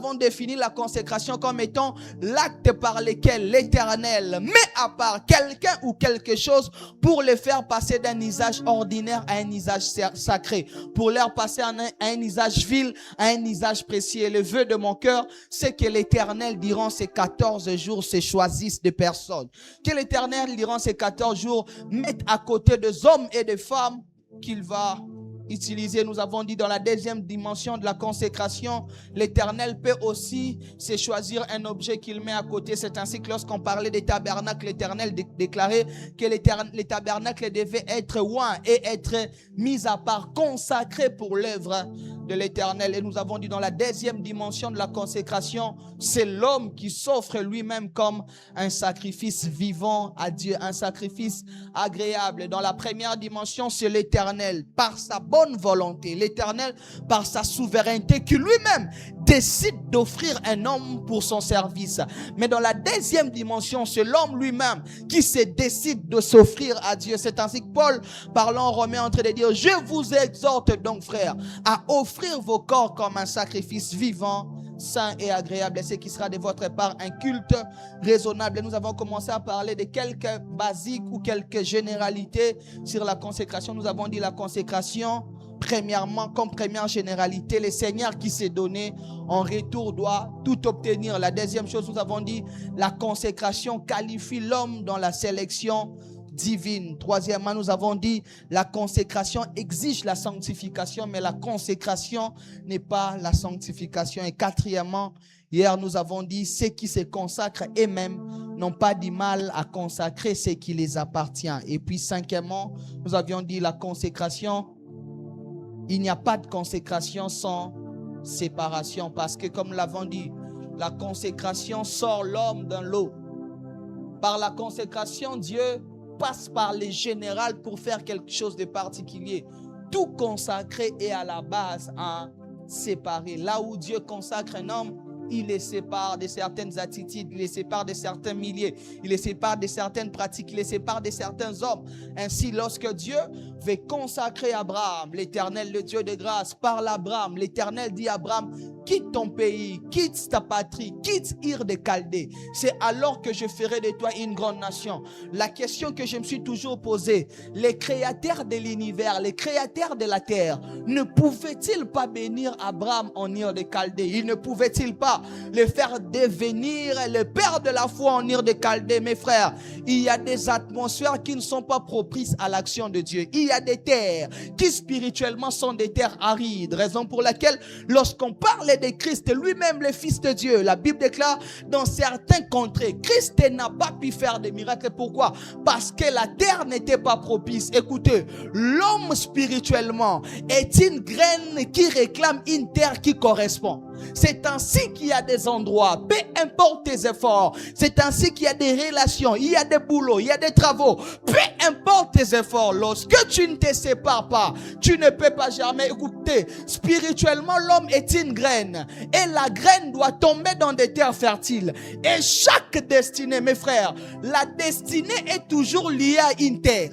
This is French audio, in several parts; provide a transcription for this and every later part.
avons défini la consécration comme étant l'acte par lequel l'Éternel met à part quelqu'un ou quelque chose pour les faire passer d'un usage ordinaire à un usage sacré, pour leur passer à un usage vil, à un usage précieux. Et le vœu de mon cœur, c'est que l'Éternel, durant ces 14 jours, se choisisse des personnes. Que l'Éternel, durant ces 14 jours, mette à côté des hommes et des femmes qu'il va utiliser. Nous avons dit dans la deuxième dimension de la consécration, l'Éternel peut aussi se choisir un objet qu'il met à côté. C'est ainsi que lorsqu'on parlait des tabernacles, l'Éternel déclarait que les tabernacles devaient être oints et être mis à part, consacrés pour l'œuvre de l'Éternel. Et nous avons dit dans la deuxième dimension de la consécration, c'est l'homme qui s'offre lui-même comme un sacrifice vivant à Dieu, un sacrifice agréable. Dans la première dimension, c'est l'Éternel par sa bonne volonté, l'Éternel par sa souveraineté qui lui-même décide d'offrir un homme pour son service. Mais dans la deuxième dimension, c'est l'homme lui-même qui se décide de s'offrir à Dieu. C'est ainsi que Paul, parlant en Romains, en train de dire: je vous exhorte donc, frères, à offrir vos corps comme un sacrifice vivant, saint et agréable, et ce qui sera de votre part un culte raisonnable. Et nous avons commencé à parler de quelques basiques ou quelques généralités sur la consécration. Nous avons dit la consécration, premièrement, comme première généralité, le Seigneur qui s'est donné en retour doit tout obtenir. La deuxième chose, nous avons dit la consécration qualifie l'homme dans la sélection divine. Troisièmement, nous avons dit la consécration exige la sanctification, mais la consécration n'est pas la sanctification. Et quatrièmement, hier nous avons dit ceux qui se consacrent eux-mêmes n'ont pas du mal à consacrer ce qui les appartient. Et puis cinquièmement, nous avions dit la consécration, il n'y a pas de consécration sans séparation, parce que comme nous l'avons dit, la consécration sort l'homme d'un lot. Par la consécration, Dieu passe par les générales pour faire quelque chose de particulier. Tout consacré est à la base à séparer. Là où Dieu consacre un homme, il les sépare de certaines attitudes, il les sépare de certains milieux, il les sépare de certaines pratiques, il les sépare de certains hommes. Ainsi, lorsque Dieu veut consacrer Abraham, l'Éternel, le Dieu de grâce, parle à Abraham, l'Éternel dit à Abraham: quitte ton pays, quitte ta patrie, quitte Ur de Chaldée. C'est alors que je ferai de toi une grande nation. La question que je me suis toujours posée, les créateurs de l'univers, les créateurs de la terre, ne pouvaient-ils pas bénir Abraham en Ur de Chaldée? Ils ne pouvaient-ils pas le faire devenir le père de la foi en Ur de Chaldée? Mes frères, il y a des atmosphères qui ne sont pas propices à l'action de Dieu. Il y a des terres qui spirituellement sont des terres arides, raison pour laquelle lorsqu'on parle de Christ, lui-même le Fils de Dieu, la Bible déclare dans certains contrées, Christ n'a pas pu faire des miracles. Pourquoi? Parce que la terre n'était pas propice. Écoutez, l'homme spirituellement est une graine qui réclame une terre qui correspond. C'est ainsi qu'il y a des endroits, peu importe tes efforts, c'est ainsi qu'il y a des relations, il y a des boulots, il y a des travaux, peu importe tes efforts, lorsque tu ne te sépares pas, tu ne peux pas germer. Écoutez, spirituellement, l'homme est une graine et la graine doit tomber dans des terres fertiles. Et chaque destinée, mes frères, la destinée est toujours liée à une terre.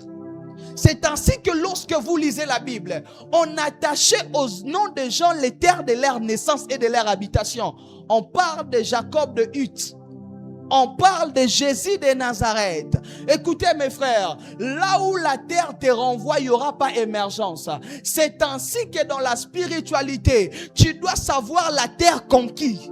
C'est ainsi que lorsque vous lisez la Bible, on attachait aux noms des gens les terres de leur naissance et de leur habitation. On parle de Jacob de Huth. On parle de Jésus de Nazareth. Écoutez mes frères, là où la terre te renvoie, il n'y aura pas émergence. C'est ainsi que dans la spiritualité, tu dois savoir la terre conquise.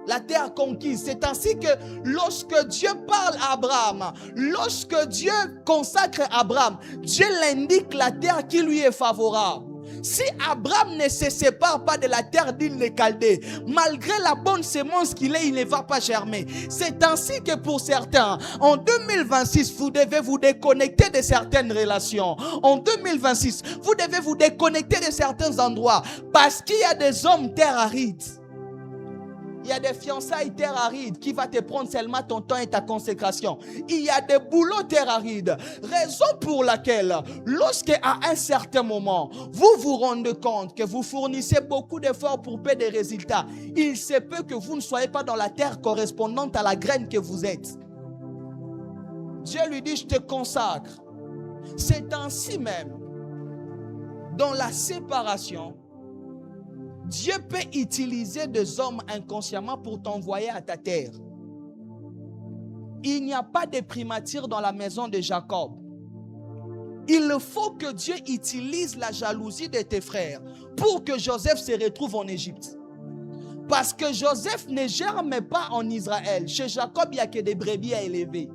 La terre conquise. C'est ainsi que lorsque Dieu parle à Abraham, lorsque Dieu consacre Abraham, Dieu l'indique la terre qui lui est favorable. Si Abraham ne se sépare pas de la terre d'Ur de Chaldée, malgré la bonne semence qu'il est, il ne va pas germer. C'est ainsi que pour certains, en 2026, vous devez vous déconnecter de certaines relations. En 2026, vous devez vous déconnecter de certains endroits parce qu'il y a des hommes terre arides. Il y a des fiançailles terre aride qui va te prendre seulement ton temps et ta consécration. Il y a des boulots terre aride. Raison pour laquelle, lorsqu'à un certain moment, vous vous rendez compte que vous fournissez beaucoup d'efforts pour peu de résultats, il se peut que vous ne soyez pas dans la terre correspondante à la graine que vous êtes. Dieu lui dit: je te consacre. C'est ainsi même, dans la séparation, Dieu peut utiliser des hommes inconsciemment pour t'envoyer à ta terre. Il n'y a pas de primature dans la maison de Jacob. Il faut que Dieu utilise la jalousie de tes frères pour que Joseph se retrouve en Égypte. Parce que Joseph ne germe pas en Israël. Chez Jacob, il n'y a que des brebis à élever.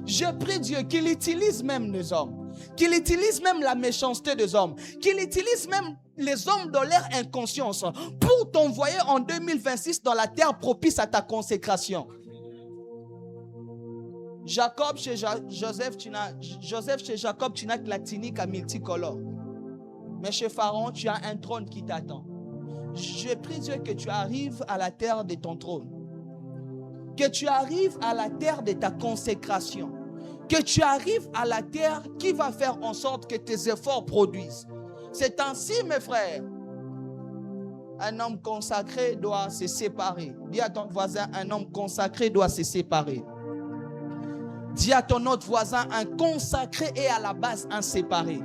Je prie Dieu qu'il utilise même les hommes, qu'il utilise même la méchanceté des hommes, qu'il utilise même les hommes dans leur inconscience pour t'envoyer en 2026 dans la terre propice à ta consécration. Jacob chez Joseph chez Jacob, tu n'as que la tunique à multicolore. Mais chez Pharaon, tu as un trône qui t'attend. Je prie Dieu que tu arrives à la terre de ton trône. Que tu arrives à la terre de ta consécration. Que tu arrives à la terre qui va faire en sorte que tes efforts produisent. C'est ainsi, mes frères. Un homme consacré doit se séparer. Dis à ton voisin, un homme consacré doit se séparer. Dis à ton autre voisin, un consacré est à la base un séparé.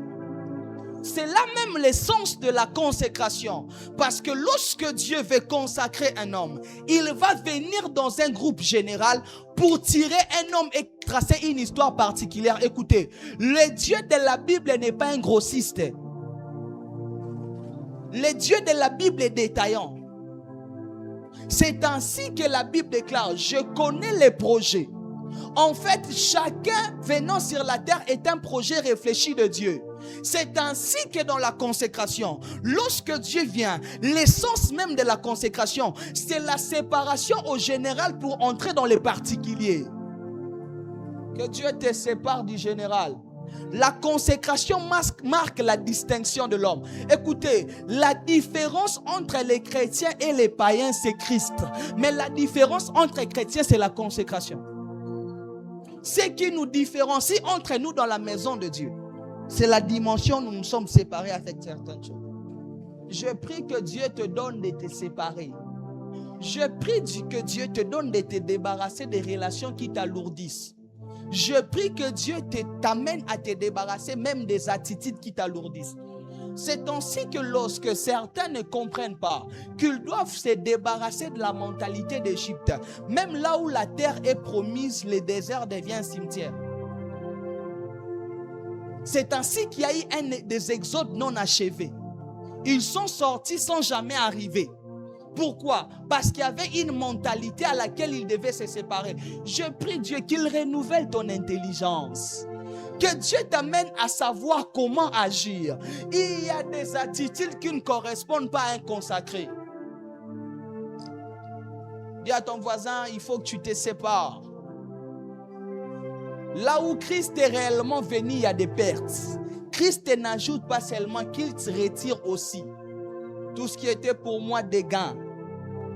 C'est là même l'essence de la consécration. Parce que lorsque Dieu veut consacrer un homme, il va venir dans un groupe général pour tirer un homme et tracer une histoire particulière. Écoutez, le Dieu de la Bible n'est pas un grossiste. Le Dieu de la Bible est détaillant. C'est ainsi que la Bible déclare, je connais les projets. En fait, chacun venant sur la terre est un projet réfléchi de Dieu. C'est ainsi que dans la consécration, lorsque Dieu vient, l'essence même de la consécration, c'est la séparation au général pour entrer dans les particuliers. Que Dieu te sépare du général. La consécration marque la distinction de l'homme. Écoutez, la différence entre les chrétiens et les païens, c'est Christ. Mais la différence entre les chrétiens, c'est la consécration. Ce qui nous différencie entre nous dans la maison de Dieu, c'est la dimension où nous nous sommes séparés avec certaines choses. Je prie que Dieu te donne de te séparer. Je prie que Dieu te donne de te débarrasser des relations qui t'alourdissent. Je prie que Dieu t'amène à te débarrasser même des attitudes qui t'alourdissent. C'est ainsi que lorsque certains ne comprennent pas qu'ils doivent se débarrasser de la mentalité d'Égypte, même là où la terre est promise, le désert devient un cimetière. C'est ainsi qu'il y a eu des exodes non achevés. Ils sont sortis sans jamais arriver. Pourquoi? Parce qu'il y avait une mentalité à laquelle ils devaient se séparer. Je prie Dieu qu'il renouvelle ton intelligence. Que Dieu t'amène à savoir comment agir. Il y a des attitudes qui ne correspondent pas à un consacré. Dis à ton voisin, il faut que tu te sépares. Là où Christ est réellement venu, il y a des pertes. Christ n'ajoute pas seulement qu'il te retire aussi. Tout ce qui était pour moi des gains,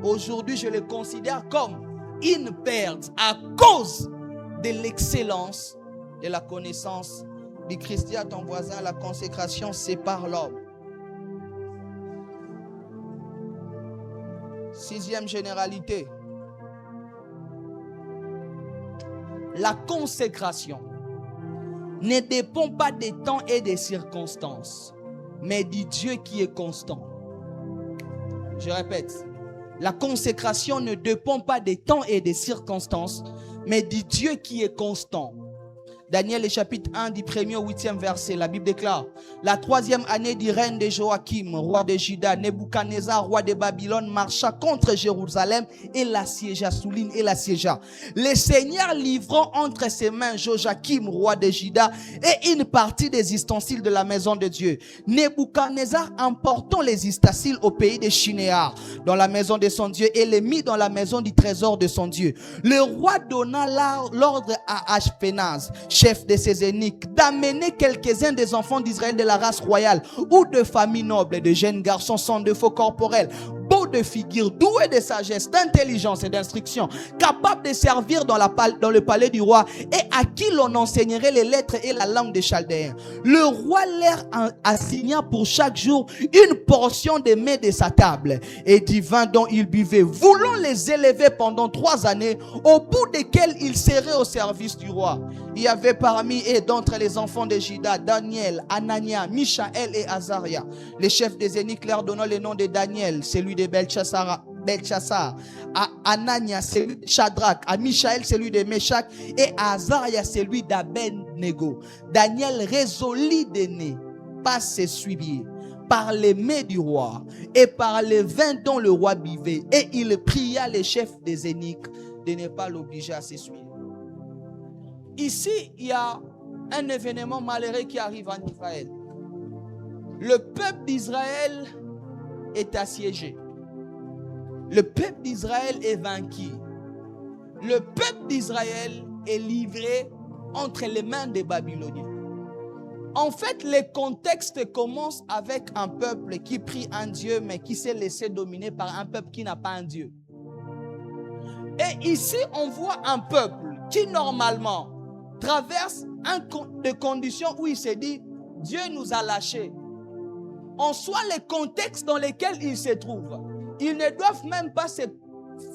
aujourd'hui je le considère comme une perte à cause de l'excellence de la connaissance du Christ. Dis à ton voisin, la consécration sépare l'homme. Sixième généralité. La consécration ne dépend pas des temps et des circonstances, mais du Dieu qui est constant. Je répète, la consécration ne dépend pas des temps et des circonstances, mais du Dieu qui est constant. Daniel, le chapitre 1 du 1er au 8e verset, la Bible déclare: la 3e année du règne de Joachim, roi de Juda, Nebuchadnezzar, roi de Babylone, marcha contre Jérusalem et l'assiégea, souligne, et l'assiégea. Le Seigneur livrant entre ses mains Joachim, roi de Juda, et une partie des ustensiles de la maison de Dieu. Nebuchadnezzar emportant les ustensiles au pays de Shinéar, dans la maison de son Dieu, et les mit dans la maison du trésor de son Dieu. Le roi donna l'ordre à Ashpenaz, chef de ses eunuques, d'amener quelques-uns des enfants d'Israël de la race royale ou de familles nobles, de jeunes garçons sans défaut corporel, beaux de figure, doués de sagesse, d'intelligence et d'instruction, capables de servir dans le palais du roi, et à qui l'on enseignerait les lettres et la langue des Chaldéens. Le roi leur assigna pour chaque jour une portion des mets de sa table et du vin dont ils buvaient, voulant les les élever pendant 3 années, au bout desquelles ils seraient au service du roi. Il y avait parmi eux d'entre les enfants de Juda, Daniel, Anania, Michaël et Azaria. Les chefs des eunuques leur donnant le nom de Daniel, celui de Belchassar, à Anania celui de Shadrach, à Michaël celui de Meshach et à Azaria celui d'Abednego. Daniel résolut de ne pas s'essuyer par les mets du roi et par les vins dont le roi buvait, et il pria les chefs des eunuques de ne pas l'obliger à s'essuyer. Ici, il y a un événement malheureux qui arrive en Israël. Le peuple d'Israël est assiégé. Le peuple d'Israël est vaincu. Le peuple d'Israël est livré entre les mains des Babyloniens. En fait, le contexte commence avec un peuple qui prie un Dieu, mais qui s'est laissé dominer par un peuple qui n'a pas un Dieu. Et ici, on voit un peuple qui, normalement, traverse des conditions où il se dit, Dieu nous a lâchés. En soi, les contextes dans lesquels ils se trouvent, ils ne doivent même pas se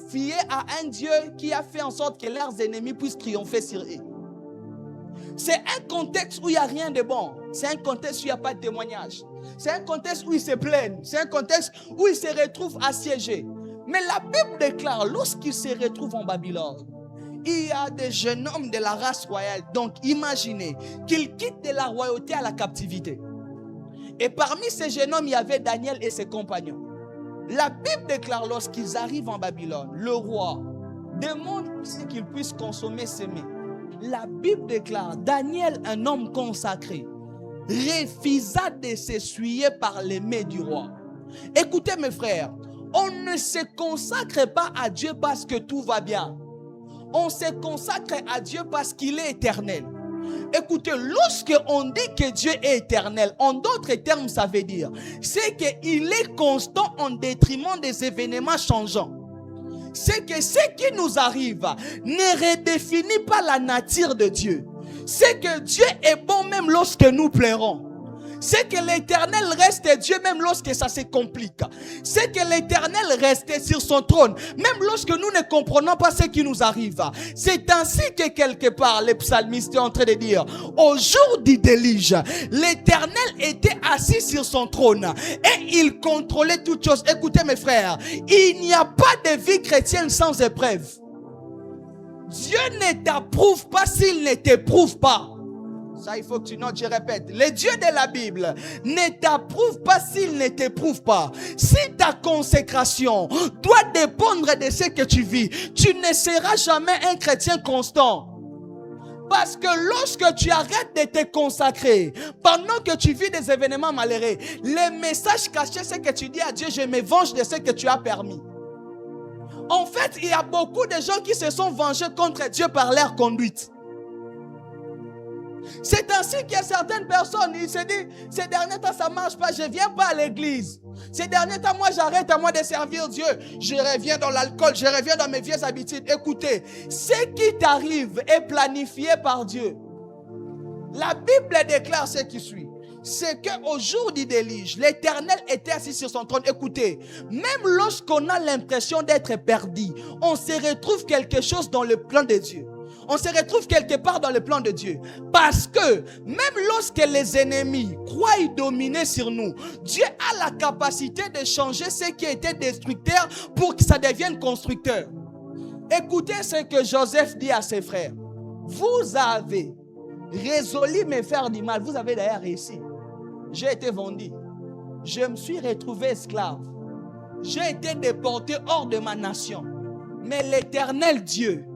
fier à un Dieu qui a fait en sorte que leurs ennemis puissent triompher sur eux. C'est un contexte où il n'y a rien de bon. C'est un contexte où il n'y a pas de témoignage. C'est un contexte où ils se plaignent. C'est un contexte où ils se retrouvent assiégés. Mais la Bible déclare, lorsqu'ils se retrouvent en Babylone, il y a des jeunes hommes de la race royale. Donc imaginez qu'ils quittent de la royauté à la captivité. Et parmi ces jeunes hommes, il y avait Daniel et ses compagnons. La Bible déclare, lorsqu'ils arrivent en Babylone, le roi demande qu'ils puissent consommer ses mets. La Bible déclare, Daniel, un homme consacré, refusa de s'essuyer par les mets du roi. Écoutez mes frères, on ne se consacre pas à Dieu parce que tout va bien. On se consacre à Dieu parce qu'il est éternel. Écoutez, lorsque on dit que Dieu est éternel, en d'autres termes, ça veut dire, c'est qu'il est constant en détriment des événements changeants. C'est que ce qui nous arrive ne redéfinit pas la nature de Dieu. C'est que Dieu est bon même lorsque nous pleurons. C'est que l'Éternel reste Dieu même lorsque ça se complique. C'est que l'Éternel reste sur son trône même lorsque nous ne comprenons pas ce qui nous arrive. C'est ainsi que quelque part le psalmiste est en train de dire, au jour du déluge, l'Éternel était assis sur son trône et il contrôlait toutes choses. Écoutez mes frères, il n'y a pas de vie chrétienne sans épreuve. Dieu ne t'approuve pas s'il ne t'éprouve pas. Ça, il faut que tu notes, je répète. Le Dieu de la Bible ne t'approuve pas s'il ne t'éprouve pas. Si ta consécration doit dépendre de ce que tu vis, tu ne seras jamais un chrétien constant. Parce que lorsque tu arrêtes de te consacrer, pendant que tu vis des événements malheureux, le message caché, c'est que tu dis à Dieu, je me venge de ce que tu as permis. En fait, il y a beaucoup de gens qui se sont vengés contre Dieu par leur conduite. C'est ainsi qu'il y a certaines personnes, ils se disent, ces derniers temps ça ne marche pas, je ne viens pas à l'église. Ces derniers temps, moi j'arrête à moi de servir Dieu. Je reviens dans l'alcool, je reviens dans mes vieilles habitudes. Écoutez, ce qui t'arrive est planifié par Dieu. La Bible déclare ce qui suit. C'est qu'au jour du déluge, l'Éternel était assis sur son trône. Écoutez, même lorsqu'on a l'impression d'être perdu, on se retrouve quelque chose dans le plan de Dieu. On se retrouve quelque part dans le plan de Dieu. Parce que même lorsque les ennemis croient dominer sur nous, Dieu a la capacité de changer ce qui était destructeur pour que ça devienne constructeur. Écoutez ce que Joseph dit à ses frères. Vous avez résolu me faire du mal. Vous avez d'ailleurs réussi. J'ai été vendu. Je me suis retrouvé esclave. J'ai été déporté hors de ma nation. Mais l'Éternel Dieu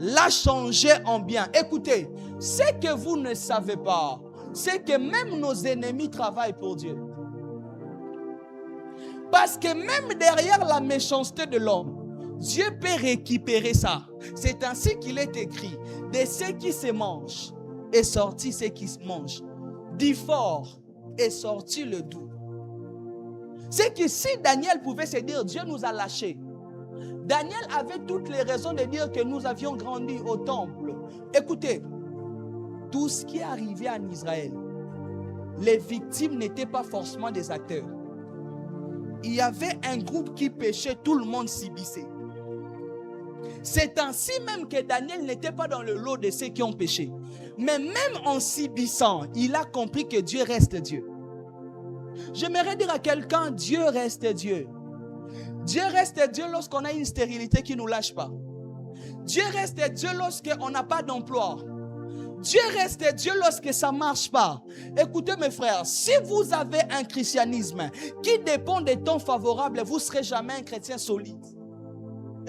l'a changé en bien. Écoutez, ce que vous ne savez pas, c'est que même nos ennemis travaillent pour Dieu. Parce que même derrière la méchanceté de l'homme, Dieu peut récupérer ça. C'est ainsi qu'il est écrit, de ce qui se mange est sorti ce qui se mange. Du fort est sorti le doux. C'est que si Daniel pouvait se dire, Dieu nous a lâchés, Daniel avait toutes les raisons de dire que nous avions grandi au temple. Écoutez, tout ce qui est arrivé en Israël, les victimes n'étaient pas forcément des acteurs. Il y avait un groupe qui péchait, tout le monde subissait. C'est ainsi même que Daniel n'était pas dans le lot de ceux qui ont péché. Mais même en subissant, il a compris que Dieu reste Dieu. J'aimerais dire à quelqu'un, Dieu reste Dieu. Dieu reste Dieu lorsqu'on a une stérilité qui ne nous lâche pas. Dieu reste Dieu lorsqu'on n'a pas d'emploi. Dieu reste Dieu lorsque ça ne marche pas. Écoutez mes frères, si vous avez un christianisme qui dépend des temps favorables, vous ne serez jamais un chrétien solide.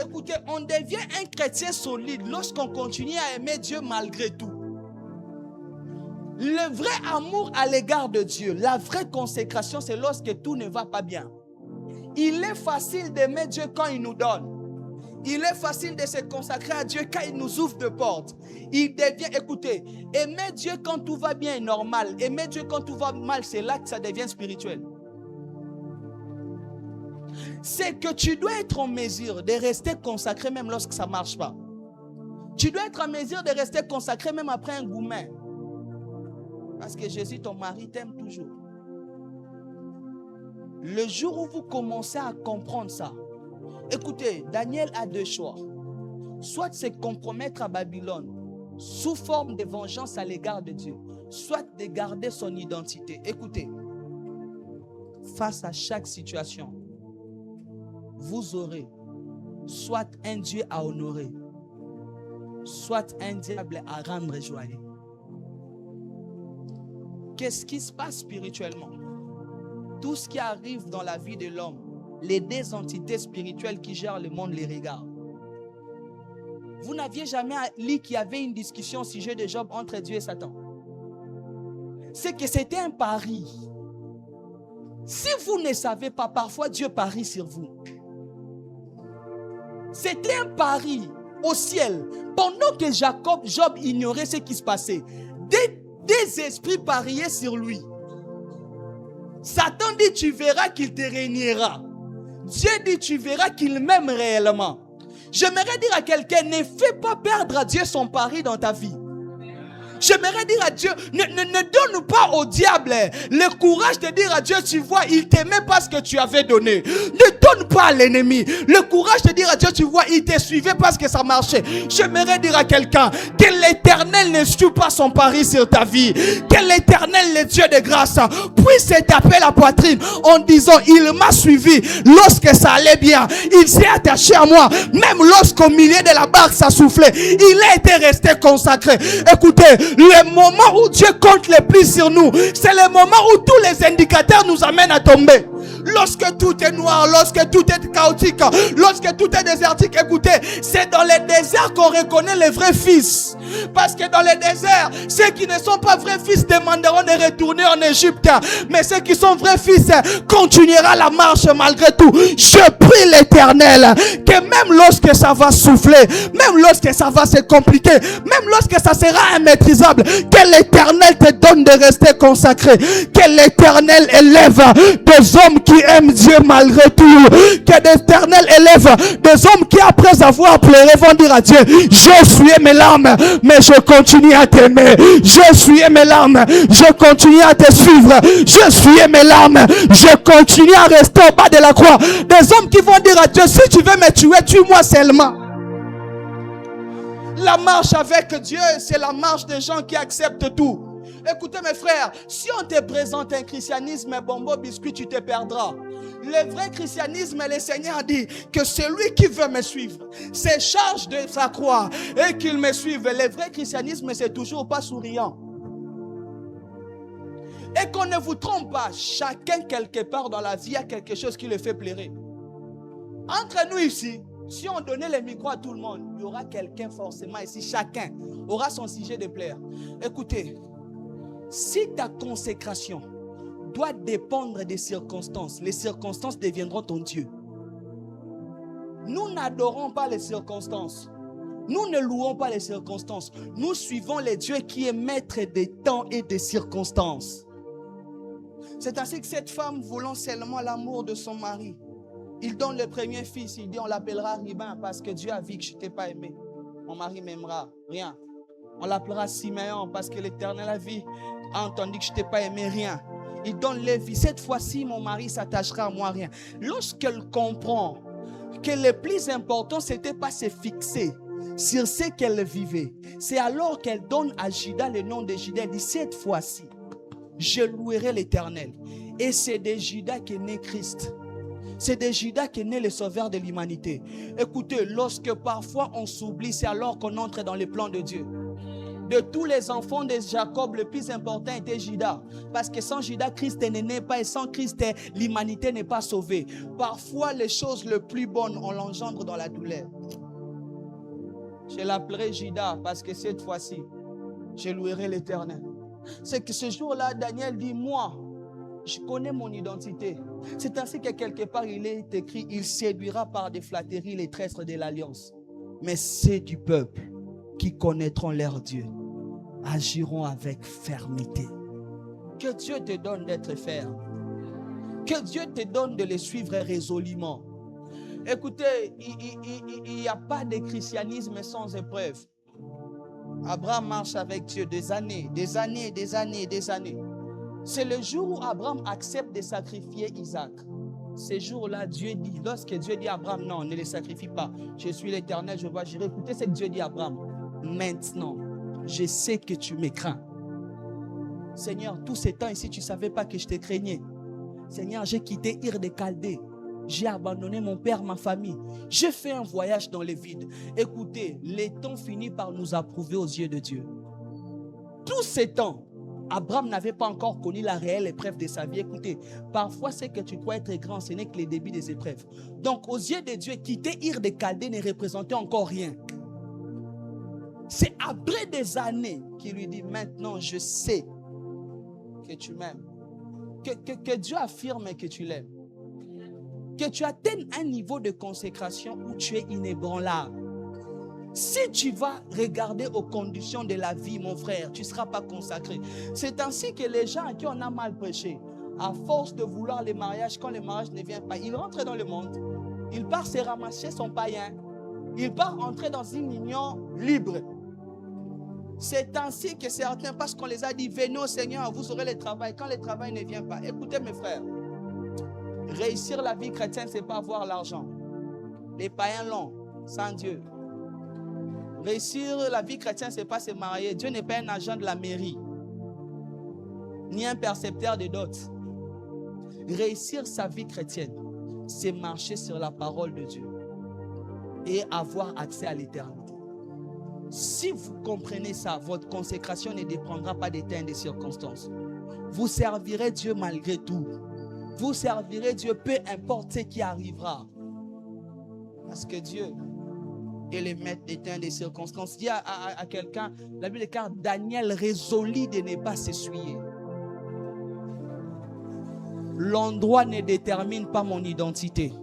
Écoutez, on devient un chrétien solide lorsqu'on continue à aimer Dieu malgré tout. Le vrai amour à l'égard de Dieu, la vraie consécration, c'est lorsque tout ne va pas bien. Il est facile d'aimer Dieu quand il nous donne. Il est facile de se consacrer à Dieu quand il nous ouvre de portes. Il devient, écoutez, aimer Dieu quand tout va bien est normal. Aimer Dieu quand tout va mal, c'est là que ça devient spirituel. C'est que tu dois être en mesure de rester consacré même lorsque ça ne marche pas. Tu dois être en mesure de rester consacré même après un gourmet. Parce que Jésus, ton mari, t'aime toujours. Le jour où vous commencez à comprendre ça, écoutez, Daniel a deux choix. Soit se compromettre à Babylone sous forme de vengeance à l'égard de Dieu, soit de garder son identité. Écoutez, face à chaque situation, vous aurez soit un Dieu à honorer, soit un diable à rendre joyeux. Qu'est-ce qui se passe spirituellement? Tout ce qui arrive dans la vie de l'homme, les deux entités spirituelles qui gèrent le monde les regardent. Vous n'aviez jamais lu qu'il y avait une discussion au sujet de Job entre Dieu et Satan. C'est que c'était un pari. Si vous ne savez pas, parfois Dieu parie sur vous. C'était un pari au ciel. Pendant que Job ignorait ce qui se passait, des esprits pariaient sur lui. Satan dit, tu verras qu'il te régnera. Dieu dit, tu verras qu'il m'aime réellement. J'aimerais dire à quelqu'un, ne fais pas perdre à Dieu son pari dans ta vie. J'aimerais dire à Dieu, ne donne pas au diable le courage de dire à Dieu, tu vois, il t'aimait parce que tu avais donné. Ne donne pas à l'ennemi le courage de dire à Dieu, tu vois, il te suivait parce que ça marchait. J'aimerais dire à quelqu'un, que l'Éternel ne suit pas son pari sur ta vie. Que l'Éternel, le Dieu de grâce, puisse se taper la poitrine en disant, il m'a suivi lorsque ça allait bien. Il s'est attaché à moi, même lorsqu'au milieu de la barque ça soufflait. Il a été resté consacré. Écoutez, le moment où Dieu compte le plus sur nous, c'est le moment où tous les indicateurs nous amènent à tomber. Lorsque tout est noir, lorsque tout est chaotique, lorsque tout est désertique, écoutez, c'est dans les déserts qu'on reconnaît les vrais fils. Parce que dans les déserts, ceux qui ne sont pas vrais fils demanderont de retourner en Égypte. Mais ceux qui sont vrais fils continueront la marche malgré tout. Je prie l'Éternel que même lorsque ça va souffler, même lorsque ça va se compliquer, même lorsque ça sera immaîtrisable, que l'Éternel te donne de rester consacré. Que l'Éternel élève des hommes qui aiment Dieu malgré tout. Que l'Éternel élève des hommes qui après avoir pleuré vont dire à Dieu, je suis mes larmes, mais je continue à t'aimer. Je suis mes larmes, je continue à te suivre. Je suis mes larmes, je continue à rester au bas de la croix. Des hommes qui vont dire à Dieu, si tu veux me tuer, tue-moi seulement. La marche avec Dieu, c'est la marche des gens qui acceptent tout. Écoutez mes frères, si on te présente un christianisme bonbon biscuit, tu te perdras. Le vrai christianisme, le Seigneur dit que celui qui veut me suivre se charge de sa croix et qu'il me suive. Le vrai christianisme, c'est toujours pas souriant. Et qu'on ne vous trompe pas, chacun quelque part dans la vie a quelque chose qui le fait pleurer. Entre nous ici, si on donnait les micros à tout le monde, il y aura quelqu'un forcément ici, chacun aura son sujet de plaire. Écoutez, si ta consécration doit dépendre des circonstances, les circonstances deviendront ton Dieu. Nous n'adorons pas les circonstances. Nous ne louons pas les circonstances. Nous suivons le Dieu qui est maître des temps et des circonstances. C'est ainsi que cette femme, voulant seulement l'amour de son mari, il donne le premier fils, il dit on l'appellera Ribin parce que Dieu a vu que je ne t'ai pas aimé. Mon mari m'aimera, rien. On l'appellera Siméon parce que l'Éternel a entendu que je ne t'ai pas aimé, rien. Il donne Lévi, cette fois-ci mon mari s'attachera à moi, rien. Lorsqu'elle comprend que le plus important, c'était pas se fixer sur ce qu'elle vivait. C'est alors qu'elle donne à Judas le nom de Judas. Elle dit, cette fois-ci, je louerai l'Éternel. Et c'est de Judas qu'est né Christ. C'est de Judas qu'est né le sauveur de l'humanité. Écoutez, lorsque parfois on s'oublie, c'est alors qu'on entre dans les plans de Dieu. De tous les enfants de Jacob, le plus important était Judas. Parce que sans Judas, Christ n'est né pas. Et sans Christ, l'humanité n'est pas sauvée. Parfois, les choses les plus bonnes, on l'engendre dans la douleur. Je l'appellerai Judas parce que cette fois-ci, je louerai l'Éternel. C'est que ce jour-là, Daniel dit, moi, je connais mon identité. C'est ainsi que quelque part, il est écrit, il séduira par des flatteries les traîtres de l'alliance. Mais c'est du peuple qui connaîtront leur Dieu, agiront avec fermeté. Que Dieu te donne d'être ferme. Que Dieu te donne de les suivre résolument. Écoutez, il n'y a pas de christianisme sans épreuve. Abraham marche avec Dieu des années. C'est le jour où Abraham accepte de sacrifier Isaac. Ce jour-là, Dieu dit, lorsque Dieu dit à Abraham, non, ne les sacrifie pas. Je suis l'Éternel, je vais gérer. Écoutez ce que Dieu dit à Abraham. Maintenant, je sais que tu me crains. Seigneur, tous ces temps ici, tu ne savais pas que je te craignais. Seigneur, j'ai quitté Ir de Chaldée. J'ai abandonné mon père, ma famille. J'ai fait un voyage dans les vides. Écoutez, les temps finissent par nous approuver aux yeux de Dieu. Tous ces temps, Abraham n'avait pas encore connu la réelle épreuve de sa vie. Écoutez, parfois c'est que tu crois être grand, ce n'est que les débuts des épreuves. Donc aux yeux de Dieu, quitter Ir de Chaldée ne représentait encore rien. C'est après des années qu'il lui dit, maintenant je sais que tu m'aimes. Que Dieu affirme que tu l'aimes. Que tu atteignes un niveau de consécration où tu es inébranlable. Si tu vas regarder aux conditions de la vie, mon frère, tu ne seras pas consacré. C'est ainsi que les gens à qui on a mal prêché, à force de vouloir les mariages, quand le mariage ne vient pas, ils rentrent dans le monde. Ils partent se ramasser son païen. Ils partent entrer dans une union libre. C'est ainsi que certains, parce qu'on les a dit, venez au Seigneur, vous aurez le travail. Quand le travail ne vient pas, écoutez mes frères, réussir la vie chrétienne, ce n'est pas avoir l'argent. Les païens l'ont, sans Dieu. Réussir la vie chrétienne, ce n'est pas se marier. Dieu n'est pas un agent de la mairie, ni un percepteur de dot. Réussir sa vie chrétienne, c'est marcher sur la parole de Dieu et avoir accès à l'éternité. Si vous comprenez ça, votre consécration ne dépendra pas des temps et des circonstances. Vous servirez Dieu malgré tout. Vous servirez Dieu peu importe ce qui arrivera. Parce que Dieu est le maître des temps et des circonstances. Dis à quelqu'un, la Bible déclare, Daniel résolut de ne pas s'essuyer. L'endroit ne détermine pas mon identité.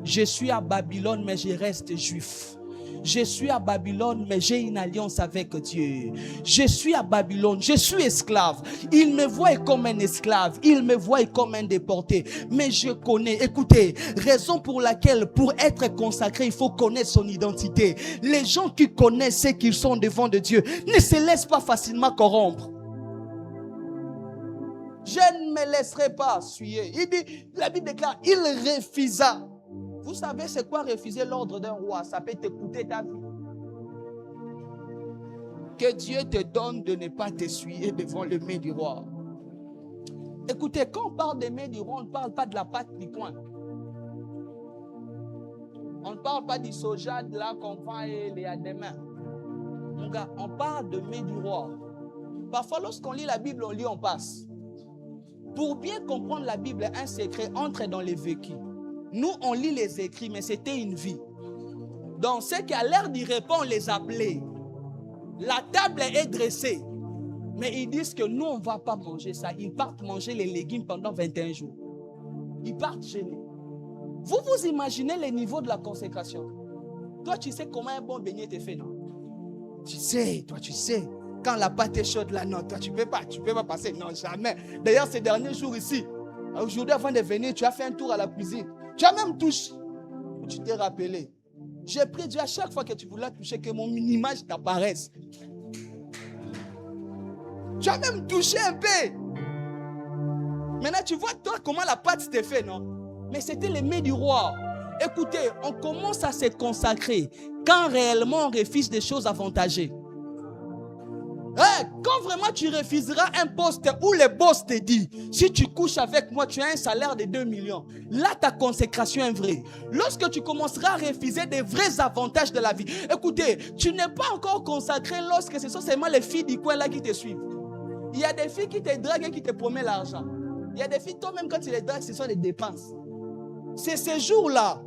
Je suis à Babylone, mais je reste juif. Je suis à Babylone, mais j'ai une alliance avec Dieu. Je suis à Babylone, je suis esclave. Il me voit comme un esclave. Il me voit comme un déporté. Mais je connais, écoutez, raison pour laquelle, pour être consacré, il faut connaître son identité. Les gens qui connaissent ce qu'ils sont devant de Dieu ne se laissent pas facilement corrompre. Je ne me laisserai pas suyer. Il dit, la Bible déclare, il refusa. Vous savez c'est quoi refuser l'ordre d'un roi? Ça peut t'écouter ta vie. Que Dieu te donne de ne pas t'essuyer devant le mets du roi. Écoutez, quand on parle des mets du roi, on ne parle pas de la pâte du coin. On ne parle pas du soja de là qu'on vend et les à demain. Mon gars, on parle de mets du roi. Parfois, lorsqu'on lit la Bible, on lit, on passe. Pour bien comprendre la Bible, un secret entre dans les vécus. Nous, on lit les écrits, mais c'était une vie. Donc, ceux qui a l'air d'y répondre, on les appelait. La table est dressée. Mais ils disent que nous, on ne va pas manger ça. Ils partent manger les légumes pendant 21 jours. Ils partent gênés. Vous imaginez le niveau de la consécration. Toi, tu sais comment un bon beignet te fait, non? Tu sais. Quand la pâte est chaude, là, non, toi, tu ne peux pas passer. Non, jamais. D'ailleurs, ces derniers jours ici, aujourd'hui, avant de venir, tu as fait un tour à la cuisine. Tu as même touché. Tu t'es rappelé. J'ai pris Dieu à chaque fois que tu voulais toucher, que mon image t'apparaisse. Tu as même touché un peu. Maintenant, tu vois, toi, comment la pâte t'est fait, non? Mais c'était les mets du roi. Écoutez, on commence à se consacrer quand réellement on refuse des choses avantageuses. Quand vraiment tu refuseras un poste où le boss te dit, si tu couches avec moi, tu as un salaire de 2 millions. Là, ta consécration est vraie. Lorsque tu commenceras à refuser des vrais avantages de la vie. Écoutez, tu n'es pas encore consacré lorsque ce sont seulement les filles du coin là qui te suivent. Il y a des filles qui te draguent et qui te promettent l'argent. Il y a des filles, toi-même, quand tu les dragues, ce sont des dépenses. C'est ces jours-là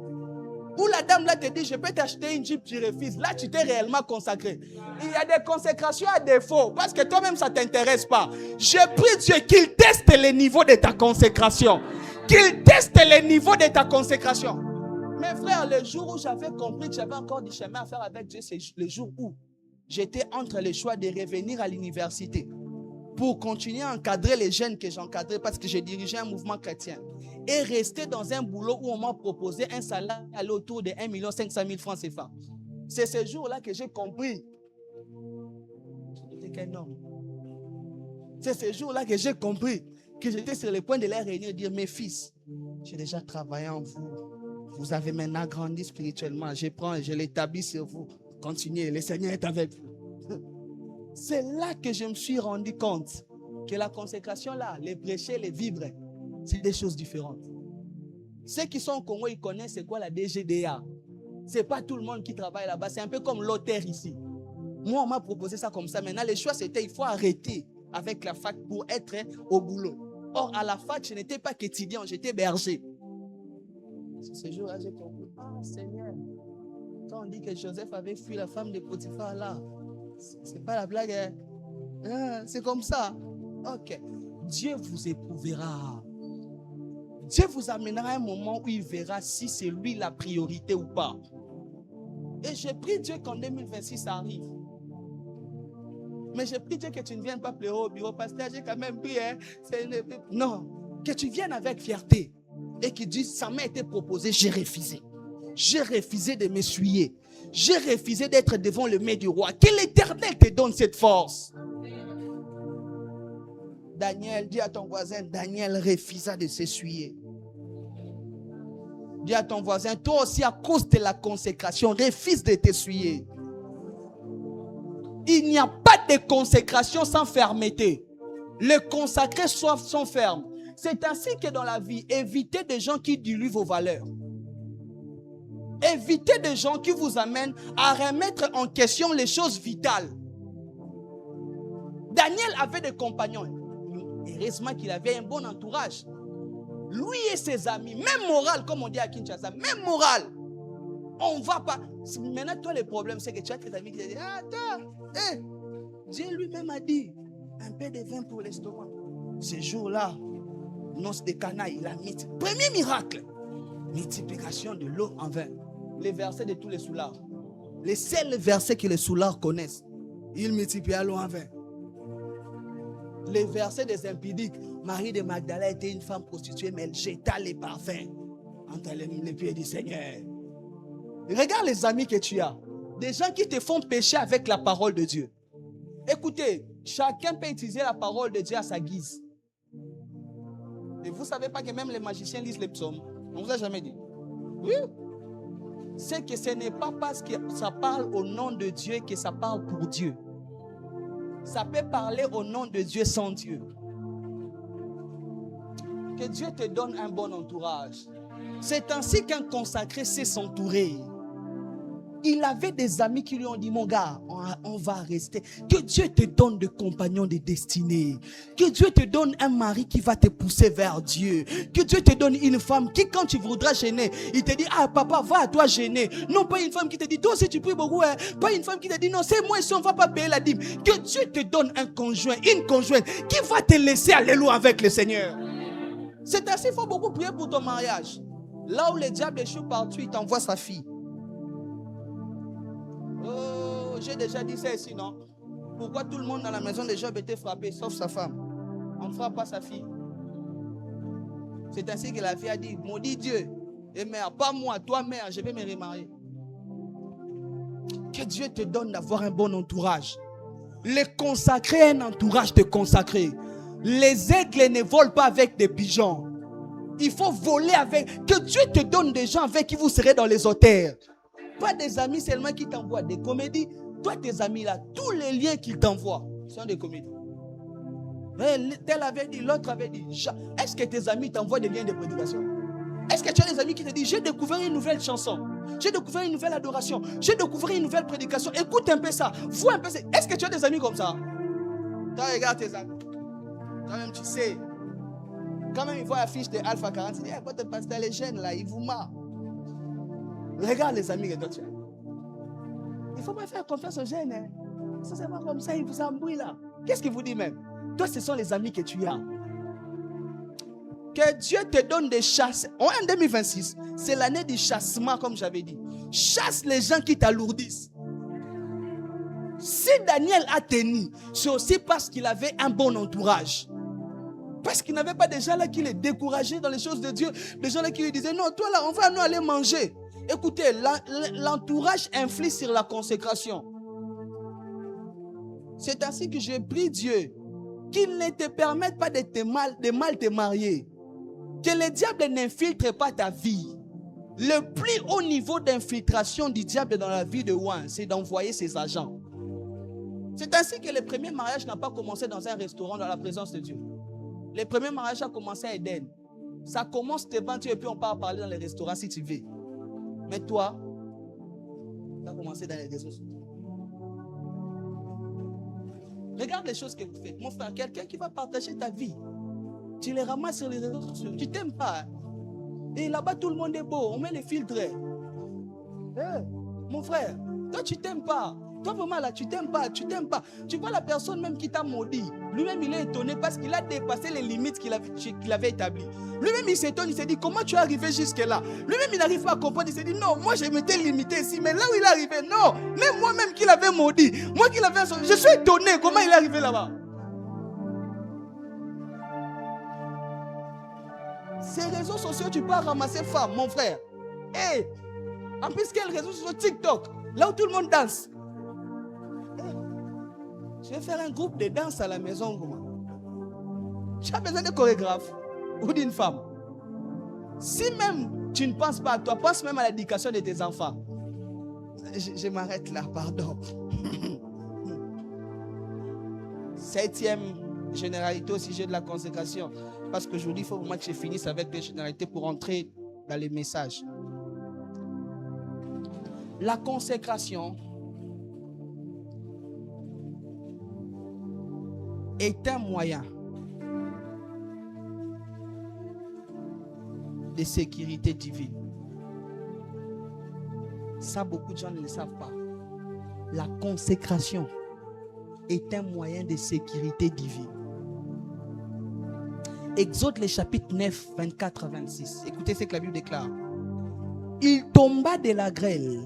où la dame là te dit, je peux t'acheter une Jeep, tu refuses. Là, tu t'es réellement consacré. Il y a des consécrations à défaut parce que toi-même, ça ne t'intéresse pas. Je prie Dieu qu'il teste les niveaux de ta consécration. Qu'il teste les niveaux de ta consécration. Mes frères, le jour où j'avais compris que j'avais encore du chemin à faire avec Dieu, c'est le jour où j'étais entre les choix de revenir à l'université pour continuer à encadrer les jeunes que j'encadrais parce que j'ai dirigé un mouvement chrétien et rester dans un boulot où on m'a proposé un salaire aller autour de 1 500 000 francs CFA. C'est ce jour-là que j'ai compris. J'étais qu'un homme. C'est ce jour-là que j'ai compris que j'étais sur le point de les réunir et dire, mes fils, j'ai déjà travaillé en vous. Vous avez maintenant grandi spirituellement. Je l'établis sur vous. Continuez, le Seigneur est avec vous. C'est là que je me suis rendu compte que la consécration là, les prêcher, les vivre, c'est des choses différentes. Ceux qui sont au Congo, ils connaissent c'est quoi la DGDA. C'est pas tout le monde qui travaille là-bas. C'est un peu comme l'auteur ici. Moi, on m'a proposé ça comme ça. Maintenant, le choix, c'était il faut arrêter avec la fac pour être au boulot. Or, à la fac, je n'étais pas qu'étudiant, j'étais berger. Ce jour-là, j'ai compris. Ah, Seigneur. Quand on dit que Joseph avait fui la femme de Potiphar là, c'est pas la blague. Hein? C'est comme ça. Ok. Dieu vous éprouvera. Dieu vous amènera un moment où il verra si c'est lui la priorité ou pas. Et j'ai prié Dieu qu'en 2026 ça arrive. Mais j'ai prié Dieu que tu ne viennes pas pleurer au bureau. Pasteur, j'ai quand même prié. Hein? Non. Que tu viennes avec fierté. Et qu'il dise, ça m'a été proposé, j'ai refusé. J'ai refusé de m'essuyer. J'ai refusé d'être devant le maître du roi. Que l'Éternel te donne cette force. Daniel, dis à ton voisin, Daniel refusa de s'essuyer. Dis à ton voisin, toi aussi à cause de la consécration, refuse de t'essuyer. Il n'y a pas de consécration sans fermeté. Les consacrés sont fermes. C'est ainsi que dans la vie, évitez des gens qui diluent vos valeurs. Évitez des gens qui vous amènent à remettre en question les choses vitales. Daniel avait des compagnons. Heureusement qu'il avait un bon entourage. Lui et ses amis, même moral, comme on dit à Kinshasa, même moral. On ne va pas. Maintenant, toi, le problème, c'est que tu as tes amis qui te disent, attends, Dieu lui-même a dit, un peu de vin pour l'estomac. Ce jour-là, noce de Cana, il a mis. Premier miracle, multiplication de l'eau en vin. Les versets de tous les soulards. Les seuls versets que les soulards connaissent. Il multiplia l'eau en vin. Les versets des impudiques. Marie de Magdala était une femme prostituée, mais elle jeta les parfums entre les pieds du Seigneur. Regarde les amis que tu as. Des gens qui te font pécher avec la parole de Dieu. Écoutez, chacun peut utiliser la parole de Dieu à sa guise. Et vous ne savez pas que même les magiciens lisent les psaumes. On ne vous a jamais dit. Oui. C'est que ce n'est pas parce que ça parle au nom de Dieu que ça parle pour Dieu. Ça peut parler au nom de Dieu sans Dieu. Que Dieu te donne un bon entourage. C'est ainsi qu'un consacré sait s'entourer. Il avait des amis qui lui ont dit, mon gars, on va rester. Que Dieu te donne des compagnons de destinée. Que Dieu te donne un mari qui va te pousser vers Dieu. Que Dieu te donne une femme qui, quand tu voudras gêner, il te dit, ah papa, va à toi gêner. Non, pas une femme qui te dit, toi aussi tu pries beaucoup. Hein. Pas une femme qui te dit, non, c'est moi ici, on ne va pas payer la dîme. Que Dieu te donne un conjoint, une conjointe qui va te laisser aller loin avec le Seigneur. C'est ainsi qu'il faut beaucoup prier pour ton mariage. Là où le diable échoue partout, il t'envoie sa fille. Oh, j'ai déjà dit ça ici, non? Pourquoi tout le monde dans la maison de Job était frappé, sauf sa femme? On ne frappe pas sa fille. C'est ainsi que la fille a dit, maudit Dieu, et mère, pas moi, toi mère, je vais me remarier. Que Dieu te donne d'avoir un bon entourage. Les consacrer un entourage de consacrés. Les aigles ne volent pas avec des pigeons. Il faut voler avec. Que Dieu te donne des gens avec qui vous serez dans les hôtels. Pas des amis seulement qui t'envoient des comédies. Toi, tes amis là, tous les liens qu'ils t'envoient sont des comédies. Tel avait dit, l'autre avait dit. Est-ce que tes amis t'envoient des liens de prédication? Est-ce que tu as des amis qui te disent, j'ai découvert une nouvelle chanson, j'ai découvert une nouvelle adoration, j'ai découvert une nouvelle prédication, écoute un peu ça, vois un peu ça. Est-ce que tu as des amis comme ça? Toi, regarde tes amis. Toi-même, tu sais. Quand même, il voit la fiche de Alpha 40, il dit, votre pasteur, les jeunes là, ils vous marrent. Regarde les amis que toi tu as. Il ne faut pas faire confiance aux jeunes. Hein. Ça, c'est pas comme ça, ils vous embrouillent là. Qu'est-ce qu'il vous dit même? Toi, ce sont les amis que tu as. Que Dieu te donne des chasses. En 2026, c'est l'année du chassement, comme j'avais dit. Chasse les gens qui t'alourdissent. Si Daniel a tenu, c'est aussi parce qu'il avait un bon entourage. Parce qu'il n'avait pas des gens là qui les décourageaient dans les choses de Dieu. Des gens là qui lui disaient, non, toi là, on va nous aller manger. Écoutez, l'entourage influe sur la consécration. C'est ainsi que je prie Dieu qu'il ne te permette pas de mal te marier. Que le diable n'infiltre pas ta vie. Le plus haut niveau d'infiltration du diable dans la vie de Juan, c'est d'envoyer ses agents. C'est ainsi que le premier mariage n'a pas commencé dans un restaurant dans la présence de Dieu. Le premier mariage a commencé à Éden. Ça commence devant Dieu et puis on part parler dans les restaurants si tu veux. Mais toi, ça a commencé dans les réseaux sociaux. Regarde les choses que vous faites. Mon frère, quelqu'un qui va partager ta vie, tu les ramasses sur les réseaux sociaux. Tu t'aimes pas. Et là-bas, tout le monde est beau. On met les filtres. Mon frère, toi, tu t'aimes pas. Toi, vraiment, là, tu t'aimes pas. Tu t'aimes pas. Tu vois la personne même qui t'a maudit. Lui-même, il est étonné parce qu'il a dépassé les limites qu'il avait établies. Lui-même, il s'étonne. Il s'est dit, comment tu es arrivé jusque-là? Lui-même, il n'arrive pas à comprendre. Il s'est dit, non, moi, je m'étais limité ici. Mais là où il est arrivé, non. Même moi-même qui l'avais maudit. Moi qui l'avais... Je suis étonné. Comment il est arrivé là-bas? Ces réseaux sociaux, tu peux ramasser femme, mon frère. Et en plus, quel réseau social? TikTok, là où tout le monde danse. Je vais faire un groupe de danse à la maison. Tu as besoin de chorégraphe ou d'une femme. Si même tu ne penses pas à toi, pense même à l'éducation de tes enfants. Je m'arrête là, pardon. 7e généralité au sujet de la consécration. Parce qu'aujourd'hui, il faut vraiment que je finisse avec les généralités pour entrer dans les messages. La consécration est un moyen de sécurité divine. Ça, beaucoup de gens ne le savent pas. La consécration est un moyen de sécurité divine. Exode les chapitres 9, 24 à 26. Écoutez ce que la Bible déclare. Il tomba de la grêle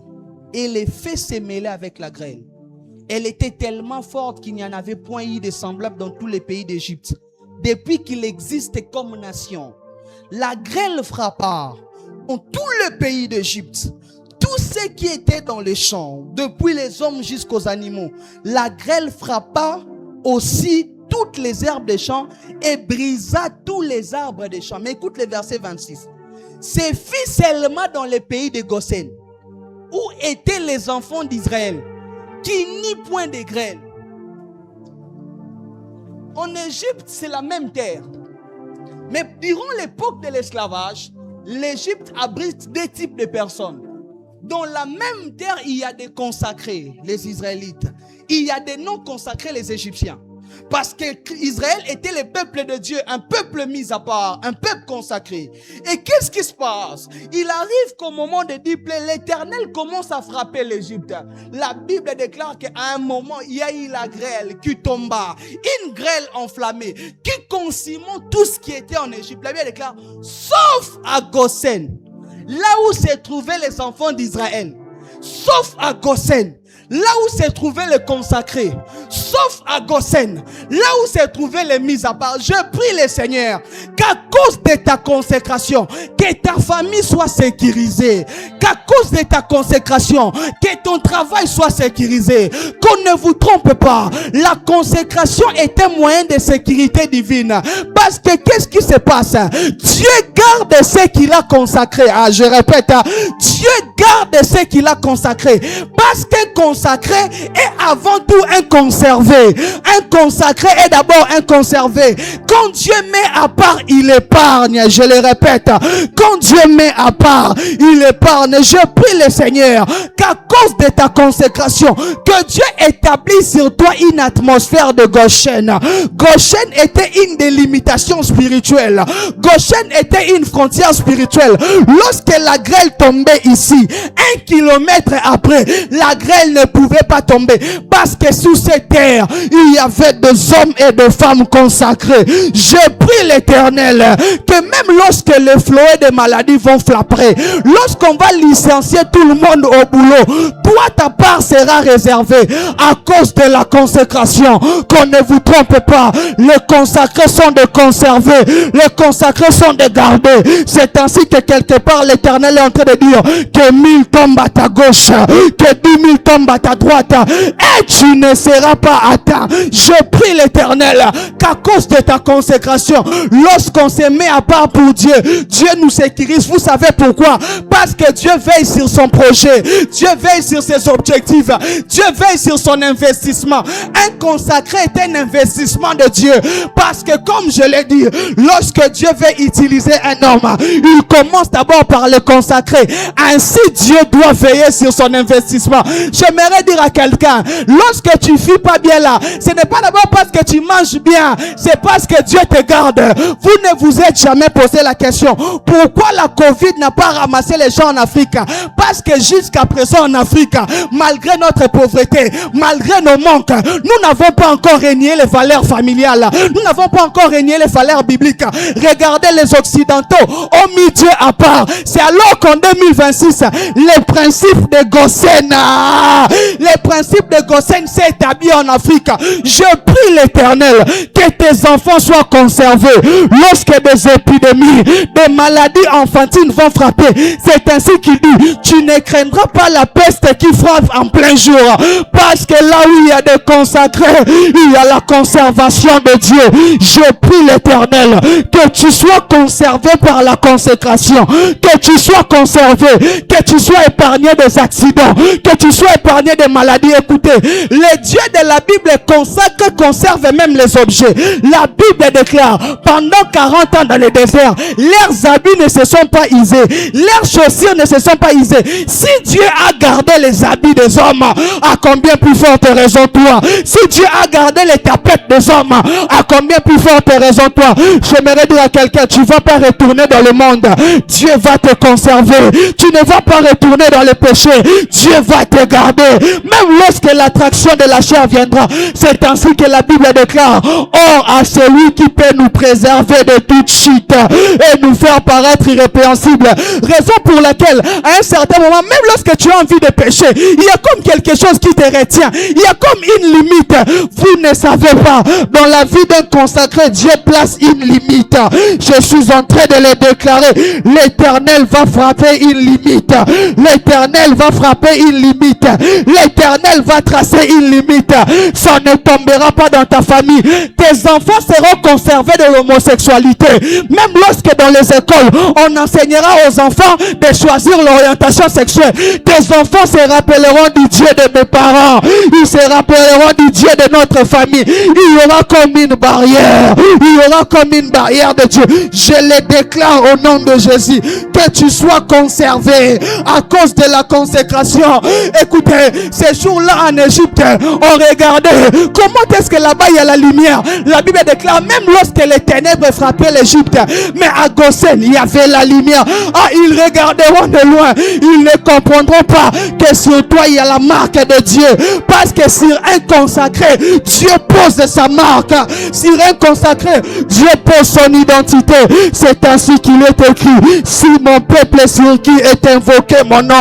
et les feux se mêlaient avec la grêle. Elle était tellement forte qu'il n'y en avait point eu de semblable dans tous les pays d'Égypte, depuis qu'il existe comme nation. La grêle frappa en tout le pays d'Égypte. Tous ceux qui étaient dans les champs, depuis les hommes jusqu'aux animaux. La grêle frappa aussi toutes les herbes des champs et brisa tous les arbres des champs. Mais écoute le verset 26. C'est fit seulement dans le pays de Goshen, où étaient les enfants d'Israël, qui n'y point de grêle. En Égypte, c'est la même terre. Mais durant l'époque de l'esclavage, l'Égypte abrite deux types de personnes. Dans la même terre, il y a des consacrés, les Israélites. Il y a des non consacrés, les Égyptiens. Parce qu'Israël était le peuple de Dieu, un peuple mis à part, un peuple consacré. Et qu'est-ce qui se passe? Il arrive qu'au moment de Diplé, l'Éternel commence à frapper l'Égypte. La Bible déclare qu'à un moment, il y a eu la grêle qui tomba, une grêle enflammée, qui consumait tout ce qui était en Égypte. La Bible déclare, sauf à Goshen, là où se trouvaient les enfants d'Israël. Sauf à Goshen. là où se trouvaient les consacrés, sauf à Goshen, là où se trouvaient les mis à part, je prie le Seigneur qu'à cause de ta consécration, que ta famille soit sécurisée, qu'à cause de ta consécration, que ton travail soit sécurisé, qu'on ne vous trompe pas. La consécration est un moyen de sécurité divine. Parce que qu'est-ce qui se passe? Dieu garde ce qu'il a consacré. Ah, je répète, Dieu garde ce qu'il a consacré. Parce qu'un consacré est avant tout un conservé. Un consacré est d'abord un conservé. Quand Dieu met à part, il épargne. Je le répète. Quand Dieu met à part, il épargne. Je prie le Seigneur qu'à cause de ta consécration, que Dieu établisse sur toi une atmosphère de Goshen. Goshen était une délimitation spirituelle. Goshen était une frontière spirituelle. Lorsque la grêle tombait ici, 1 kilomètre après, la grêle ne pouvait pas tomber. Parce que sous cette terre, il y avait des hommes et des femmes consacrés. Je prie l'Éternel que même lorsque les fléaux des maladies vont frapper, lorsqu'on va licencier tout le monde au boulot, toi ta part sera réservée à cause de la consécration. Qu'on ne vous trompe pas, les consacrés sont de conserver, les consacrés sont de garder. C'est ainsi que quelque part l'Éternel est en train de dire que 1000 tombent à ta gauche, que 10 000 tombent à ta droite, et tu ne seras pas atteint. Je prie l'Éternel qu'à cause de ta consécration, lorsqu'on se met à part pour Dieu, Dieu nous sécurise. Vous savez pourquoi? Parce que Dieu veille sur son projet, Dieu veille sur ses objectifs, Dieu veille sur son investissement. Un consacré est un investissement de Dieu. Parce que comme je l'ai dit, lorsque Dieu veut utiliser un homme, il commence d'abord par le consacrer. Ainsi Dieu doit veiller sur son investissement. J'aimerais dire à quelqu'un, lorsque tu ne vis pas bien là, ce n'est pas d'abord parce que tu manges bien, c'est parce que Dieu te garde. Vous ne vous êtes jamais posé la question, pourquoi la Covid n'a pas ramassé les gens en Afrique? Parce que jusqu'à présent en Afrique, malgré notre pauvreté, malgré nos manques, nous n'avons pas encore régné les valeurs familiales. Nous n'avons pas encore régné les valeurs bibliques. Regardez les Occidentaux, ont mis Dieu à part. C'est alors qu'en 2026, les principes de Goshen, les principes de Goshen s'est établi en Afrique. Je prie l'Éternel que tes enfants soient conservés. Lorsque des épidémies, des maladies enfantines vont frapper, c'est ainsi qu'il dit, tu ne craindras pas la peste qui frappe en plein jour. Parce que là où il y a des consacrés, il y a la conservation de Dieu. Je prie l'Éternel que tu sois conservé par la consécration, que tu sois conservé, que tu sois épargné des accidents, que tu sois épargné des maladies. Écoutez, les dieux de la Bible consacrent, conservent même les objets. La Bible déclare, pendant 40 ans dans le désert, leurs habits ne se sont pas usés, leurs chaussures ne se sont pas usées. Si Dieu a gardé les habits des hommes, à combien plus forte raison toi? Si Dieu a gardé les tapettes des hommes, à combien plus forte raison toi? J'aimerais dire à quelqu'un, tu ne vas pas retourner dans le monde, Dieu va te conserver. Tu ne vas pas retourner dans le péché, Dieu va te garder. Même lorsque l'attraction de la chair viendra, c'est ainsi que la Bible déclare, or à celui qui peut nous préserver de toute chute et nous faire paraître irrépréhensibles. Raison pour laquelle à un certain moment, même lorsque tu as envie de pécher, il y a comme quelque chose qui te retient, il y a comme une limite. Vous ne savez pas, dans la vie d'un consacré, Dieu place une limite. Je suis en train de le déclarer, l'Éternel va frapper une limite, l'Éternel va frapper une limite, l'Éternel va tracer une limite. Ça ne tombera pas dans ta famille. Tes enfants seront conservés de l'homosexualité. Même lorsque dans les écoles on enseignera aux enfants de choisir l'orientation sexuelle, tes enfants se rappelleront du Dieu de mes parents, ils se rappelleront du Dieu de notre famille. Il y aura comme une barrière, il y aura comme une barrière de Dieu. Je le déclare au nom de Jésus, que tu sois conservé à cause de la consécration. Écoutez, ces jours-là en Égypte, on regardait comment est-ce que là-bas il y a la lumière. La Bible déclare, même lorsque les ténèbres frappaient l'Égypte, mais à Goshen il y avait la lumière. Ah, ils regarderont de loin, ils ne comprendront pas que sur toi il y a la marque de Dieu, parce que sur un consacré, Dieu pose sa marque. Sur un consacré, Dieu pose son identité. C'est ainsi qu'il est écrit: si mon peuple sur qui est invoqué mon nom,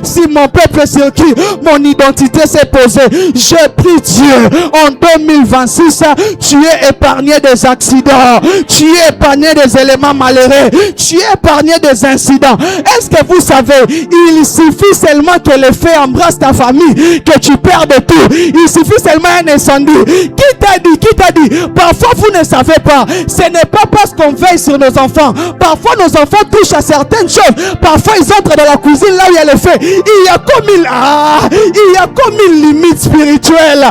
si mon peuple sur qui mon identité s'est posée, je prie Dieu, en 2026, tu es épargné des accidents, tu es épargné des éléments malheureux, tu es épargné des incidents. Est-ce que vous savez, il suffit seulement que le feu embrasse ta famille, que tu perds de tout. Il suffit seulement un incendie. Qui t'a dit? Qui t'a dit? Parfois vous ne savez pas. Ce n'est pas parce qu'on veille sur nos enfants. Parfois nos enfants touchent à certaines choses. Parfois ils entrent dans la cuisine là où il y a le feu. Il y a comme une limite spirituelle.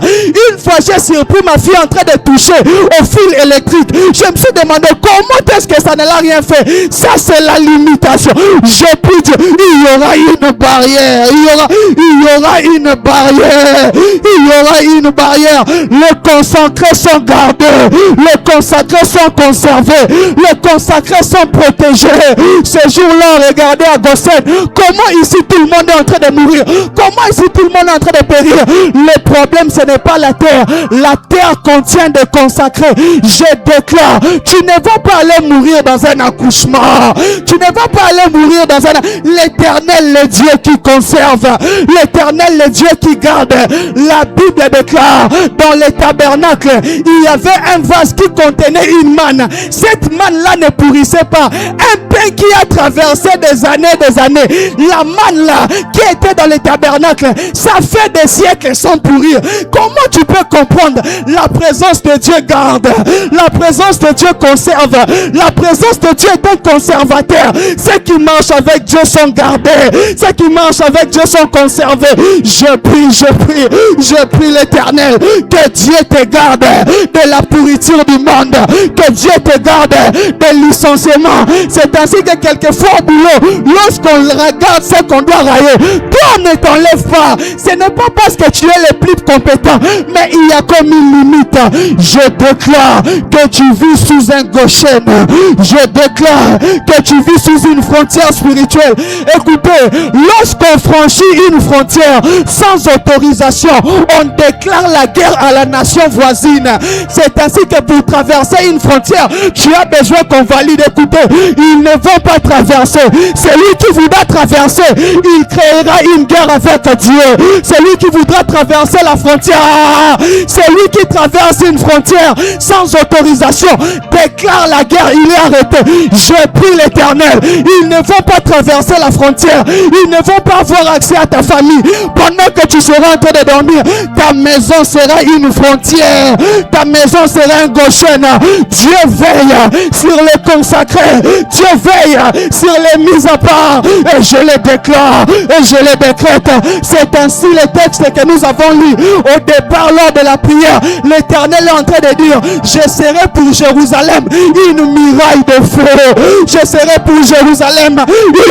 Une fois j'ai surpris ma fille en train de toucher au fil électrique. Je me suis demandé comment est-ce que ça ne l'a rien fait. Ça c'est la limitation. Je prie Dieu, il y aura une barrière. Il y aura une barrière. Il y aura une barrière. Les consacrés sont gardés. Les consacrés sont conservés. Les consacrés sont protégés. Ce jour-là, regardez à Gossène. Comment ici tout le monde est en train de mourir? Comment ici tout le monde est en train de périr? Le problème, ce n'est pas la terre. La terre contient des consacrés. Je déclare, tu ne vas pas aller mourir dans un accouchement. Tu ne vas pas aller mourir dans un... L'Éternel, le Dieu qui conserve. L'Éternel, le Dieu qui garde. La Bible déclare, dans les tabernacles, il y avait un vase qui contenait une manne. Cette manne-là ne pourrissait pas. Un pain qui a traversé des années. La manne-là, qui était dans les tabernacles, ça fait des siècles sans pourrir. Comment tu peux comprendre? La présence de Dieu garde. La présence de Dieu conserve. La présence de Dieu est un conservateur. Ceux qui marchent avec Dieu sont gardés. Ceux qui marchent avec Dieu sont conservés. Je prie l'Éternel, que Dieu te garde de la pourriture du monde, que Dieu te garde des licenciements. C'est ainsi que quelquefois au boulot, lorsqu'on regarde ce qu'on doit railler, toi ne t'enlève pas. Ce n'est pas parce que tu es le plus compétent, mais il y a comme une limite. Je déclare que tu vis sous un Goshen. Je déclare que tu vis sous une frontière spirituelle. Écoutez, lorsqu'on franchit une frontière sans autorisation, on déclare la guerre à la nation voisine. C'est ainsi que pour traverser une frontière, tu as besoin qu'on valide. Écoutez, ils ne vont pas traverser. Celui qui voudra traverser, il créera une guerre avec Dieu. Celui qui voudra traverser la frontière, celui qui traverse une frontière sans autorisation, déclare la guerre, il est arrêté. Je prie l'Éternel, ils ne vont pas traverser la frontière. Ils ne vont pas avoir accès à ta famille. Pendant que tu seras en train de dormir, ta maison sera une frontière. Ta maison sera un Goshen. Dieu veille sur les consacrés. Dieu veille sur les mises à part. Et je les déclare. Et je les décrète. C'est ainsi le texte que nous avons lu au départ lors de la prière. L'Éternel est en train de dire: je serai pour Jérusalem une muraille de feu. Je serai pour Jérusalem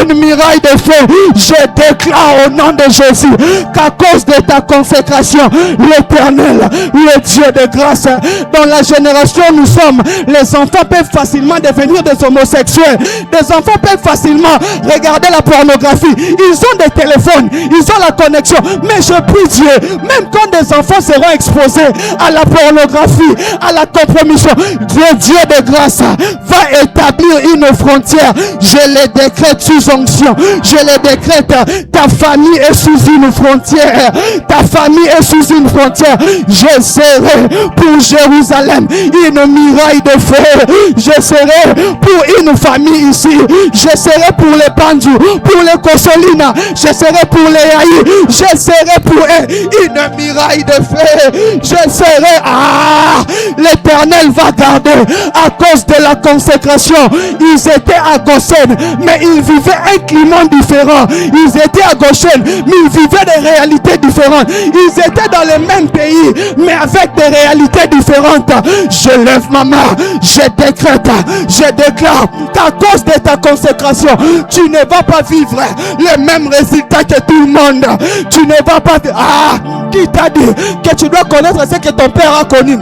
une muraille de feu. Je déclare au nom de Jésus qu'à cause de ta consécration, l'Éternel, le Dieu de grâce, dans la génération où nous sommes, les enfants peuvent facilement devenir des homosexuels. Des enfants peuvent facilement regarder la pornographie. Ils ont des téléphones, ils ont la connexion. Mais je prie Dieu, même quand des enfants seront exposés à la pornographie, à la compromission, Dieu de grâce va établir une frontière. Je les décrète sous onction. Je les décrète. Ta famille est sous une frontière. Ta famille est sous une frontière. Je serai pour Jérusalem une muraille de feu. Je serai pour une famille ici. Je serai pour les Pandjou, pour les Kossolina. Je serai pour les Haï. Je serai pour eux une muraille de feu. Je serai... l'Éternel va garder à cause de la consécration. Ils étaient à Goshen, mais ils vivaient un climat différent. Ils étaient à Goshen, mais ils vivaient des réalités différentes. Ils étaient dans le même pays, mais avec des réalités différentes. Je lève ma main, je décrète, je déclare qu'à cause de ta consécration, tu ne vas pas vivre les mêmes résultats que tout le monde. Tu ne vas pas... qui t'a dit que tu dois connaître ce que ton père a connu?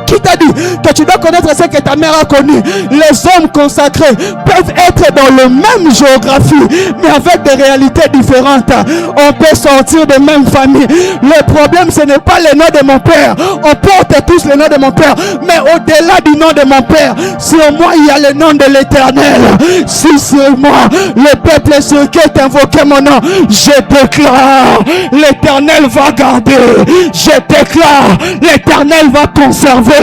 qui t'a dit que tu dois connaître ce que ta mère a connu? Les hommes consacrés peuvent être dans le même géographie, mais avec des réalités différentes. On peut sortir de même famille. Le problème, ce n'est pas le nom de mon père. On porte tous le nom de mon père, mais au-delà du nom de mon père, sur moi, il y a le nom de l'Éternel. Si sur moi, le peuple sur qui est invoqué mon nom, je déclare, l'Éternel va garder. Je déclare, l'Éternel va conserver.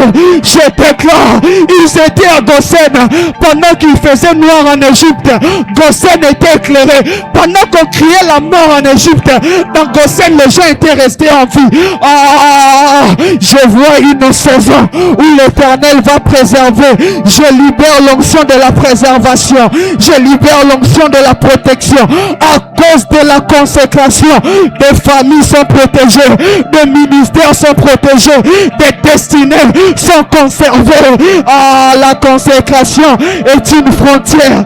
Je déclare, ils étaient à Goshen pendant qu'il faisait noir en Égypte. Goshen était éclairé. Pendant qu'on criait la mort en Égypte, dans Goshen, les gens étaient restés en vie. Je vois une saison où l'Éternel va préserver. Je libère l'onction de la préservation. Je libère l'onction de la protection. À cause de la consécration, des familles sont protégées, des ministères sont protégés, des destinées sont conservées. La consécration est une frontière.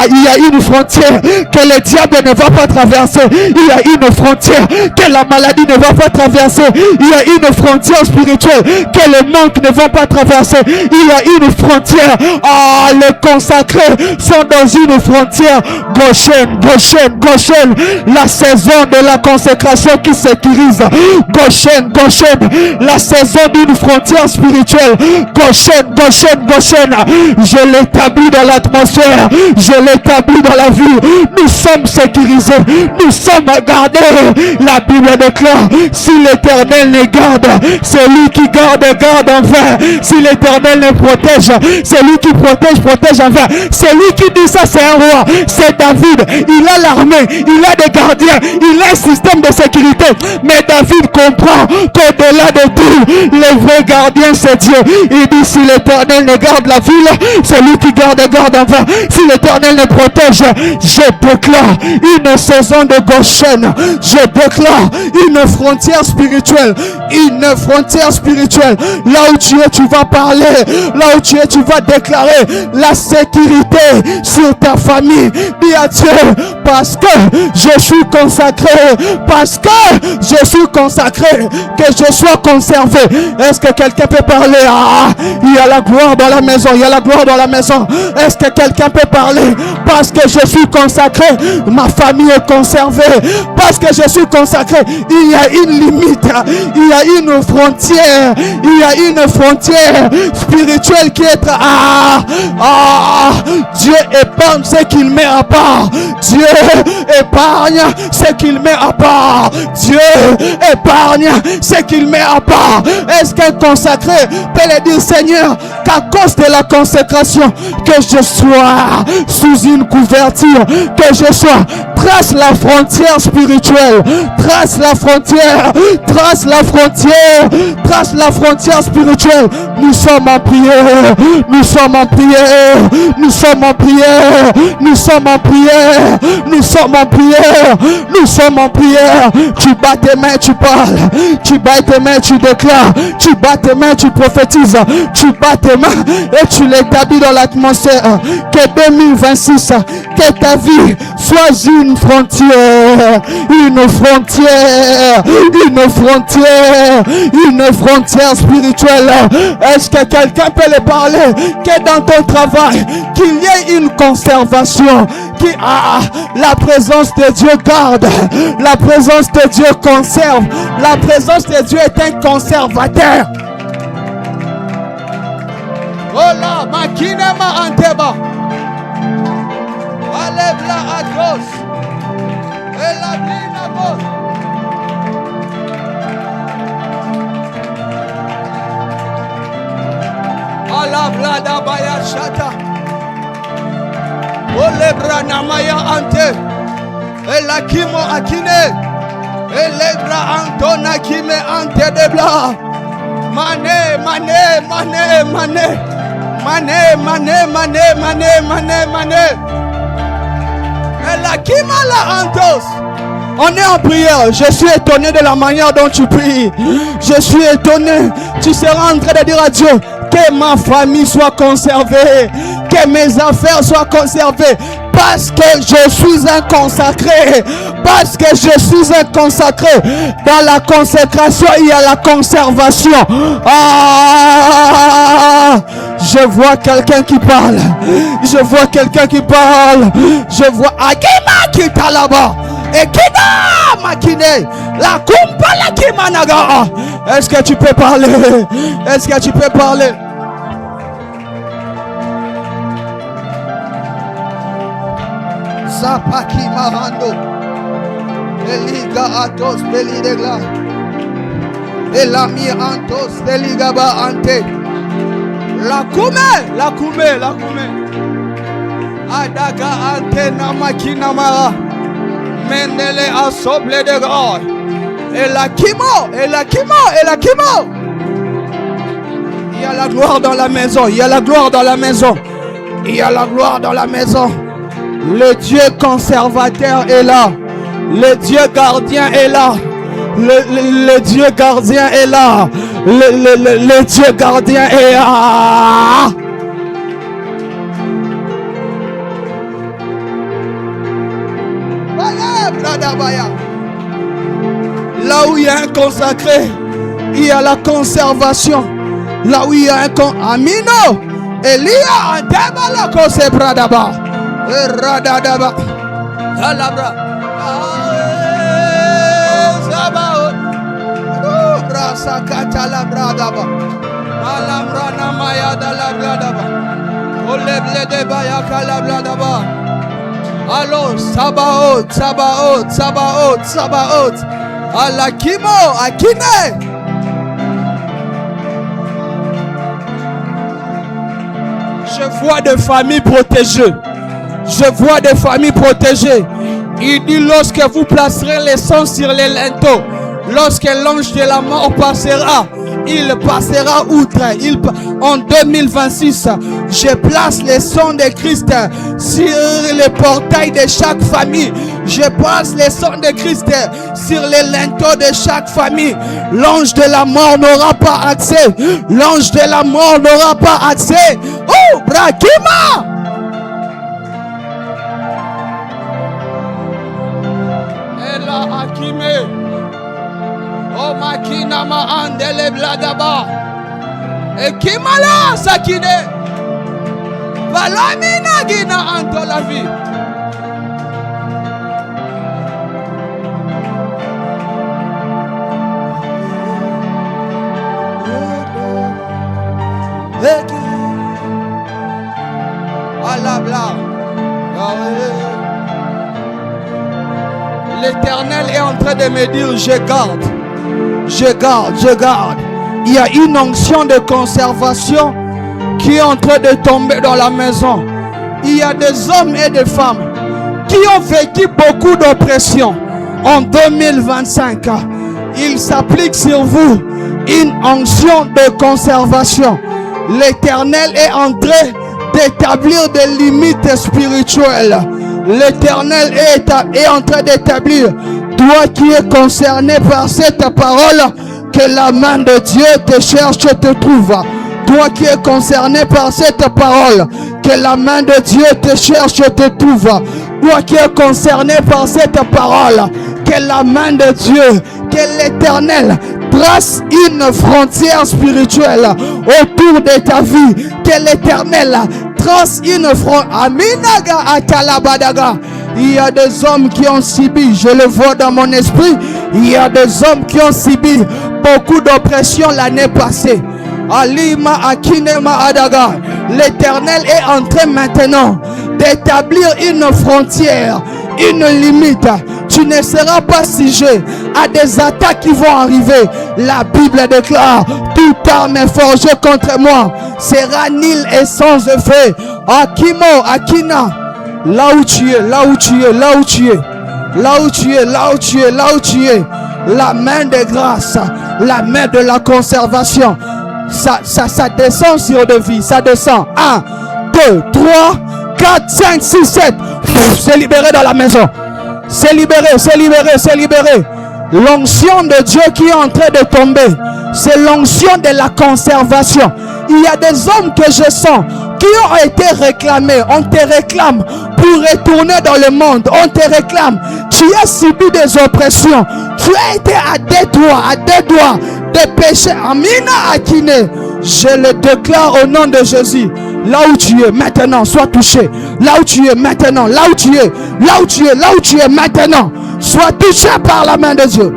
Il y a une frontière que le diable ne va pas traverser. Il y a une frontière que la maladie ne va pas traverser. Il y a une frontière spirituelle que le manque ne va pas traverser. Il y a une frontière. Les consacrés sont dans une frontière. Goshen, Goshen, Goshen. La saison de la consécration qui sécurise. Goshen, Goshen. La saison d'une frontière spirituelle. Goshen, Goshen, Goshen. Je l'établis dans l'atmosphère. Je l'établis dans la vie. Nous sommes sécurisés. Nous sommes gardés. La Bible déclare, si l'Éternel les garde, celui qui garde, garde en vain. Si l'Éternel les protège, celui qui protège, protège en vain. Celui qui dit ça, c'est un roi. C'est David. Il a l'armée. Il a des gardiens. Il a un système de sécurité. Mais David comprend qu'au-delà de tout, le vrai gardien, c'est Dieu. Il dit, si l'Éternel ne garde la ville, celui qui garde, garde en vain. Si l'Éternel ne protège, je déclare une saison de Goshen. Je déclare une frontière spirituelle. Une frontière spirituelle. Là où tu es, tu vas parler. Là où tu es, tu vas déclarer la sécurité sur ta famille. Dis à Dieu, parce que je suis consacré. Parce que je suis consacré. Que je sois conservé. Est-ce que quelqu'un peut parler? Il y a la gloire dans la maison. Il y a la gloire dans la maison. Est-ce que quelqu'un peut parler? Parce que je suis consacré, ma famille est conservée. Parce que je suis consacré, il y a une limite, il y a une frontière, il y a une frontière spirituelle qui est Dieu épargne ce qu'il met à part. Dieu épargne ce qu'il met à part. Dieu épargne ce qu'il met à part. Est-ce qu'un consacré peut le dire, Seigneur, qu'à cause de la consécration, que je sois sous une couverture, que je sois, trace la frontière spirituelle, trace la frontière, trace la frontière, trace la frontière spirituelle. Nous sommes en prière, nous sommes en prière, nous sommes en prière, nous sommes en prière, nous sommes en prière, nous sommes en prière. Tu bats tes mains, tu parles, tu bats tes mains, tu déclares, tu bats tes mains, tu prophétises, tu bats tes mains et tu l'établis dans l'atmosphère. Que 2026, que ta vie soit une frontière, une frontière, une frontière, une frontière spirituelle. Est-ce que quelqu'un peut le parler? Que dans ton travail, qu'il y ait une conservation, qui la présence de Dieu garde, la présence de Dieu conserve, la présence de Dieu est un conservateur. Oh là, makina ma anteba. Allez là à gauche. Et la ligne à gauche. Allah blada baya shata. Ole brana maya ante. Et la kimo akine. Et lebra antona kime ante de bla. Mane, mane, mane, mane. Mané, mané, mané, mané, mané, mané. Et la kimala antos. On est en prière. Je suis étonné de la manière dont tu pries. Je suis étonné. Tu seras en train de dire à Dieu que ma famille soit conservée, que mes affaires soient conservées. Parce que je suis un consacré. Parce que je suis un consacré. Dans la consécration, il y a la conservation. Ah, je vois quelqu'un qui parle. Je vois quelqu'un qui parle. Je vois Akima qui est là-bas. Et Kina Makine. La Kumpa la Kimanaga. Est-ce que tu peux parler? Est-ce que tu peux parler? Zapaki Marando. Eliga Atos Belidegla. Elami Antos Beligaba Ante. La Kume. Adaga Ante Namakina Mara. Mendele Asoble de God. Et la Kimo. Il y a la gloire dans la maison. Il y a la gloire dans la maison. Le Dieu conservateur est là. Le Dieu gardien est là. Le Dieu gardien est là. Le Dieu gardien est là. Là où il y a un consacré, il y a la conservation. Là où il y a un Amino, Elia Antebala Kose Pradaba. Radadaba. Alabra. Zabao. Brasa Katala Bradaba. Alamrana Maya Dalabradaba. Oleble de Bayakala Bradaba. Allo Sabaoth. Alakimo Akine. Je vois des familles protégées. Il dit lorsque vous placerez les sons sur les linteaux, lorsque l'ange de la mort passera, il passera outre. En 2026, je place les sons de Christ sur les portails de chaque famille. Je place les sons de Christ sur les linteaux de chaque famille. L'ange de la mort n'aura pas accès. Oh, Brakima! Ela Akime. Oh, Makina ma andele bladaba. Et Kimala Sakine. Valamina Gina Anto la vie. L'Éternel est en train de me dire je garde. Il y a une onction de conservation qui est en train de tomber dans la maison. Il y a des hommes et des femmes qui ont vécu beaucoup d'oppression. En 2025, il s'applique sur vous une onction de conservation. L'Éternel est en train d'établir des limites spirituelles. L'Éternel est en train d'établir, toi qui es concerné par cette parole, que la main de Dieu te cherche et te trouve. Toi qui es concerné par cette parole, que la main de Dieu te cherche et te trouve. Toi qui es concerné par cette parole, que la main de Dieu, que l'Éternel trace une frontière spirituelle autour de ta vie. Que l'Éternel trace une frontière. Aminaga atalabadaga. Il y a des hommes qui ont subi, je le vois dans mon esprit, il y a des hommes qui ont subi beaucoup d'oppression l'année passée. Alima Akinema Adaga. L'Éternel est en train maintenant d'établir une frontière, une limite. Tu ne seras pas sujet à des attaques qui vont arriver. La Bible déclare: toute arme forgée contre moi sera nulle et sans effet. Akimo, Akina, là où tu es, la main de grâce, la main de la conservation, ça descend sur de vie, ça descend. 1, 2, 3, 4, 5, 6, 7. C'est libéré dans la maison. C'est libéré. L'onction de Dieu qui est en train de tomber, c'est l'onction de la conservation. Il y a des hommes que je sens qui ont été réclamés. On te réclame pour retourner dans le monde. On te réclame. Tu as subi des oppressions. Tu as été à deux doigts de pécher. Amina Akine. Je le déclare au nom de Jésus. Là où tu es maintenant, sois touché. Là où tu es maintenant, là où tu es maintenant, sois touché par la main de Dieu.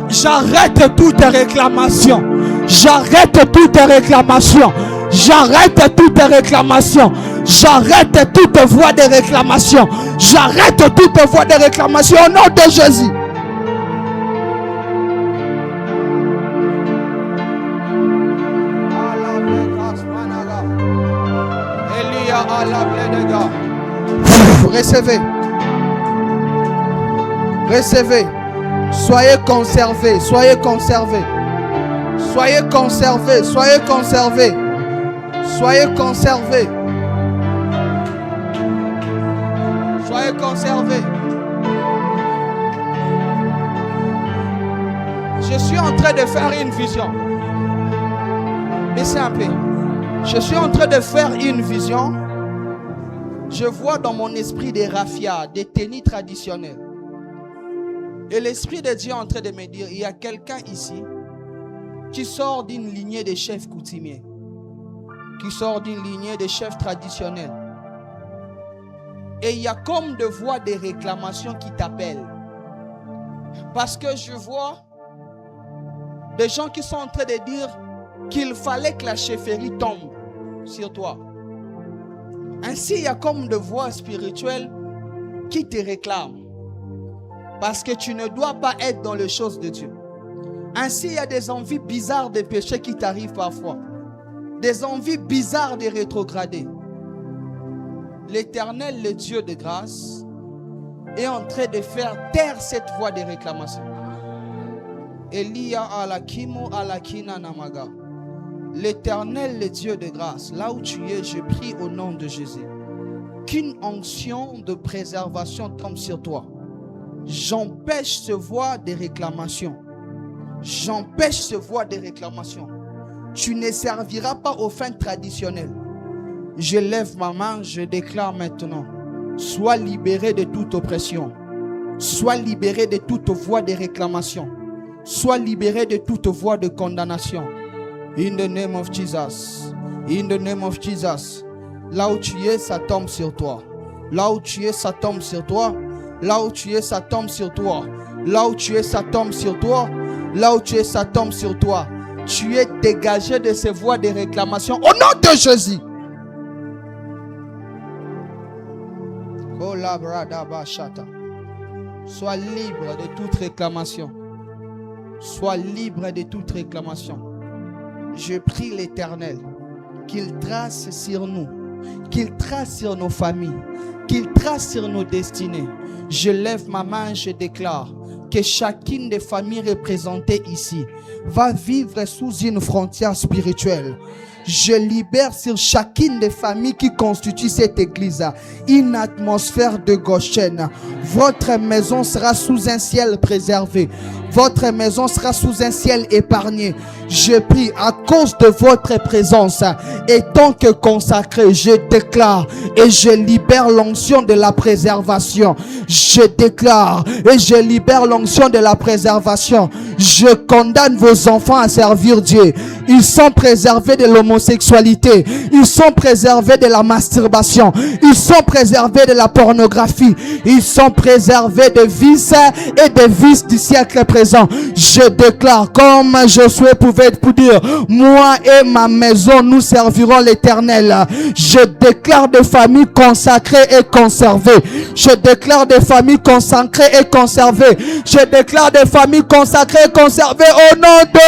J'arrête toutes tes réclamations. J'arrête toutes tes réclamations. J'arrête toutes tes réclamations. J'arrête toutes tes voix de réclamation. J'arrête toutes tes voix de réclamation au nom de Jésus. Recevez. Recevez. Soyez conservés. Soyez conservés. Soyez conservés. Soyez conservés. Soyez conservés. Soyez conservés. Je suis en train de faire une vision. Laissez un peu. Je suis en train de faire une vision. Je vois dans mon esprit des raffias, des tennis traditionnels. Et l'Esprit de Dieu est en train de me dire, il y a quelqu'un ici qui sort d'une lignée de chefs coutumiers, qui sort d'une lignée de chefs traditionnels. Et il y a comme des voix de réclamation qui t'appellent. Parce que je vois des gens qui sont en train de dire qu'il fallait que la chefferie tombe sur toi. Ainsi, il y a comme des voix spirituelles qui te réclament. Parce que tu ne dois pas être dans les choses de Dieu. Ainsi, il y a des envies bizarres de péché qui t'arrivent parfois. Des envies bizarres de rétrograder. L'Éternel, le Dieu de grâce, est en train de faire taire cette voix de réclamation. Elia alakimo alakina namaga. L'Éternel, le Dieu de grâce, là où tu es, je prie au nom de Jésus, qu'une onction de préservation tombe sur toi. J'empêche ce voix de réclamation. J'empêche ce voix de réclamation. Tu ne serviras pas aux fins traditionnelles. Je lève ma main, je déclare maintenant. Sois libéré de toute oppression. Sois libéré de toute voix de réclamation. Sois libéré de toute voix de condamnation. In the name of Jesus. In the name of Jesus. Là où tu es, ça tombe sur toi. Là où tu es, ça tombe sur toi. Là où tu es, ça tombe sur toi. Là où tu es, ça tombe sur toi. Là où tu es, ça tombe sur toi. Tu es dégagé de ces voix de réclamation au nom de Jésus. Sois libre de toute réclamation. Sois libre de toute réclamation. Je prie l'Éternel qu'il trace sur nous, qu'il trace sur nos familles, qu'il trace sur nos destinées. Je lève ma main, je déclare que chacune des familles représentées ici va vivre sous une frontière spirituelle. Je libère sur chacune des familles qui constituent cette église une atmosphère de Goshen. Votre maison sera sous un ciel préservé. Votre maison sera sous un ciel épargné. Je prie à cause de votre présence et tant que consacré, je déclare et je libère l'onction de la préservation. Je déclare et je libère l'onction de la préservation. Je condamne vos enfants à servir Dieu. Ils sont préservés de l'homosexualité. Ils sont préservés de la masturbation. Ils sont préservés de la pornographie. Ils sont préservés de vices et de vices du siècle présent. Je déclare, comme Josué pouvait dire, moi et ma maison, nous servirons l'Éternel. Je déclare des familles consacrées et conservées. Je déclare des familles consacrées et conservées. Je déclare des familles consacrées et conservées au nom de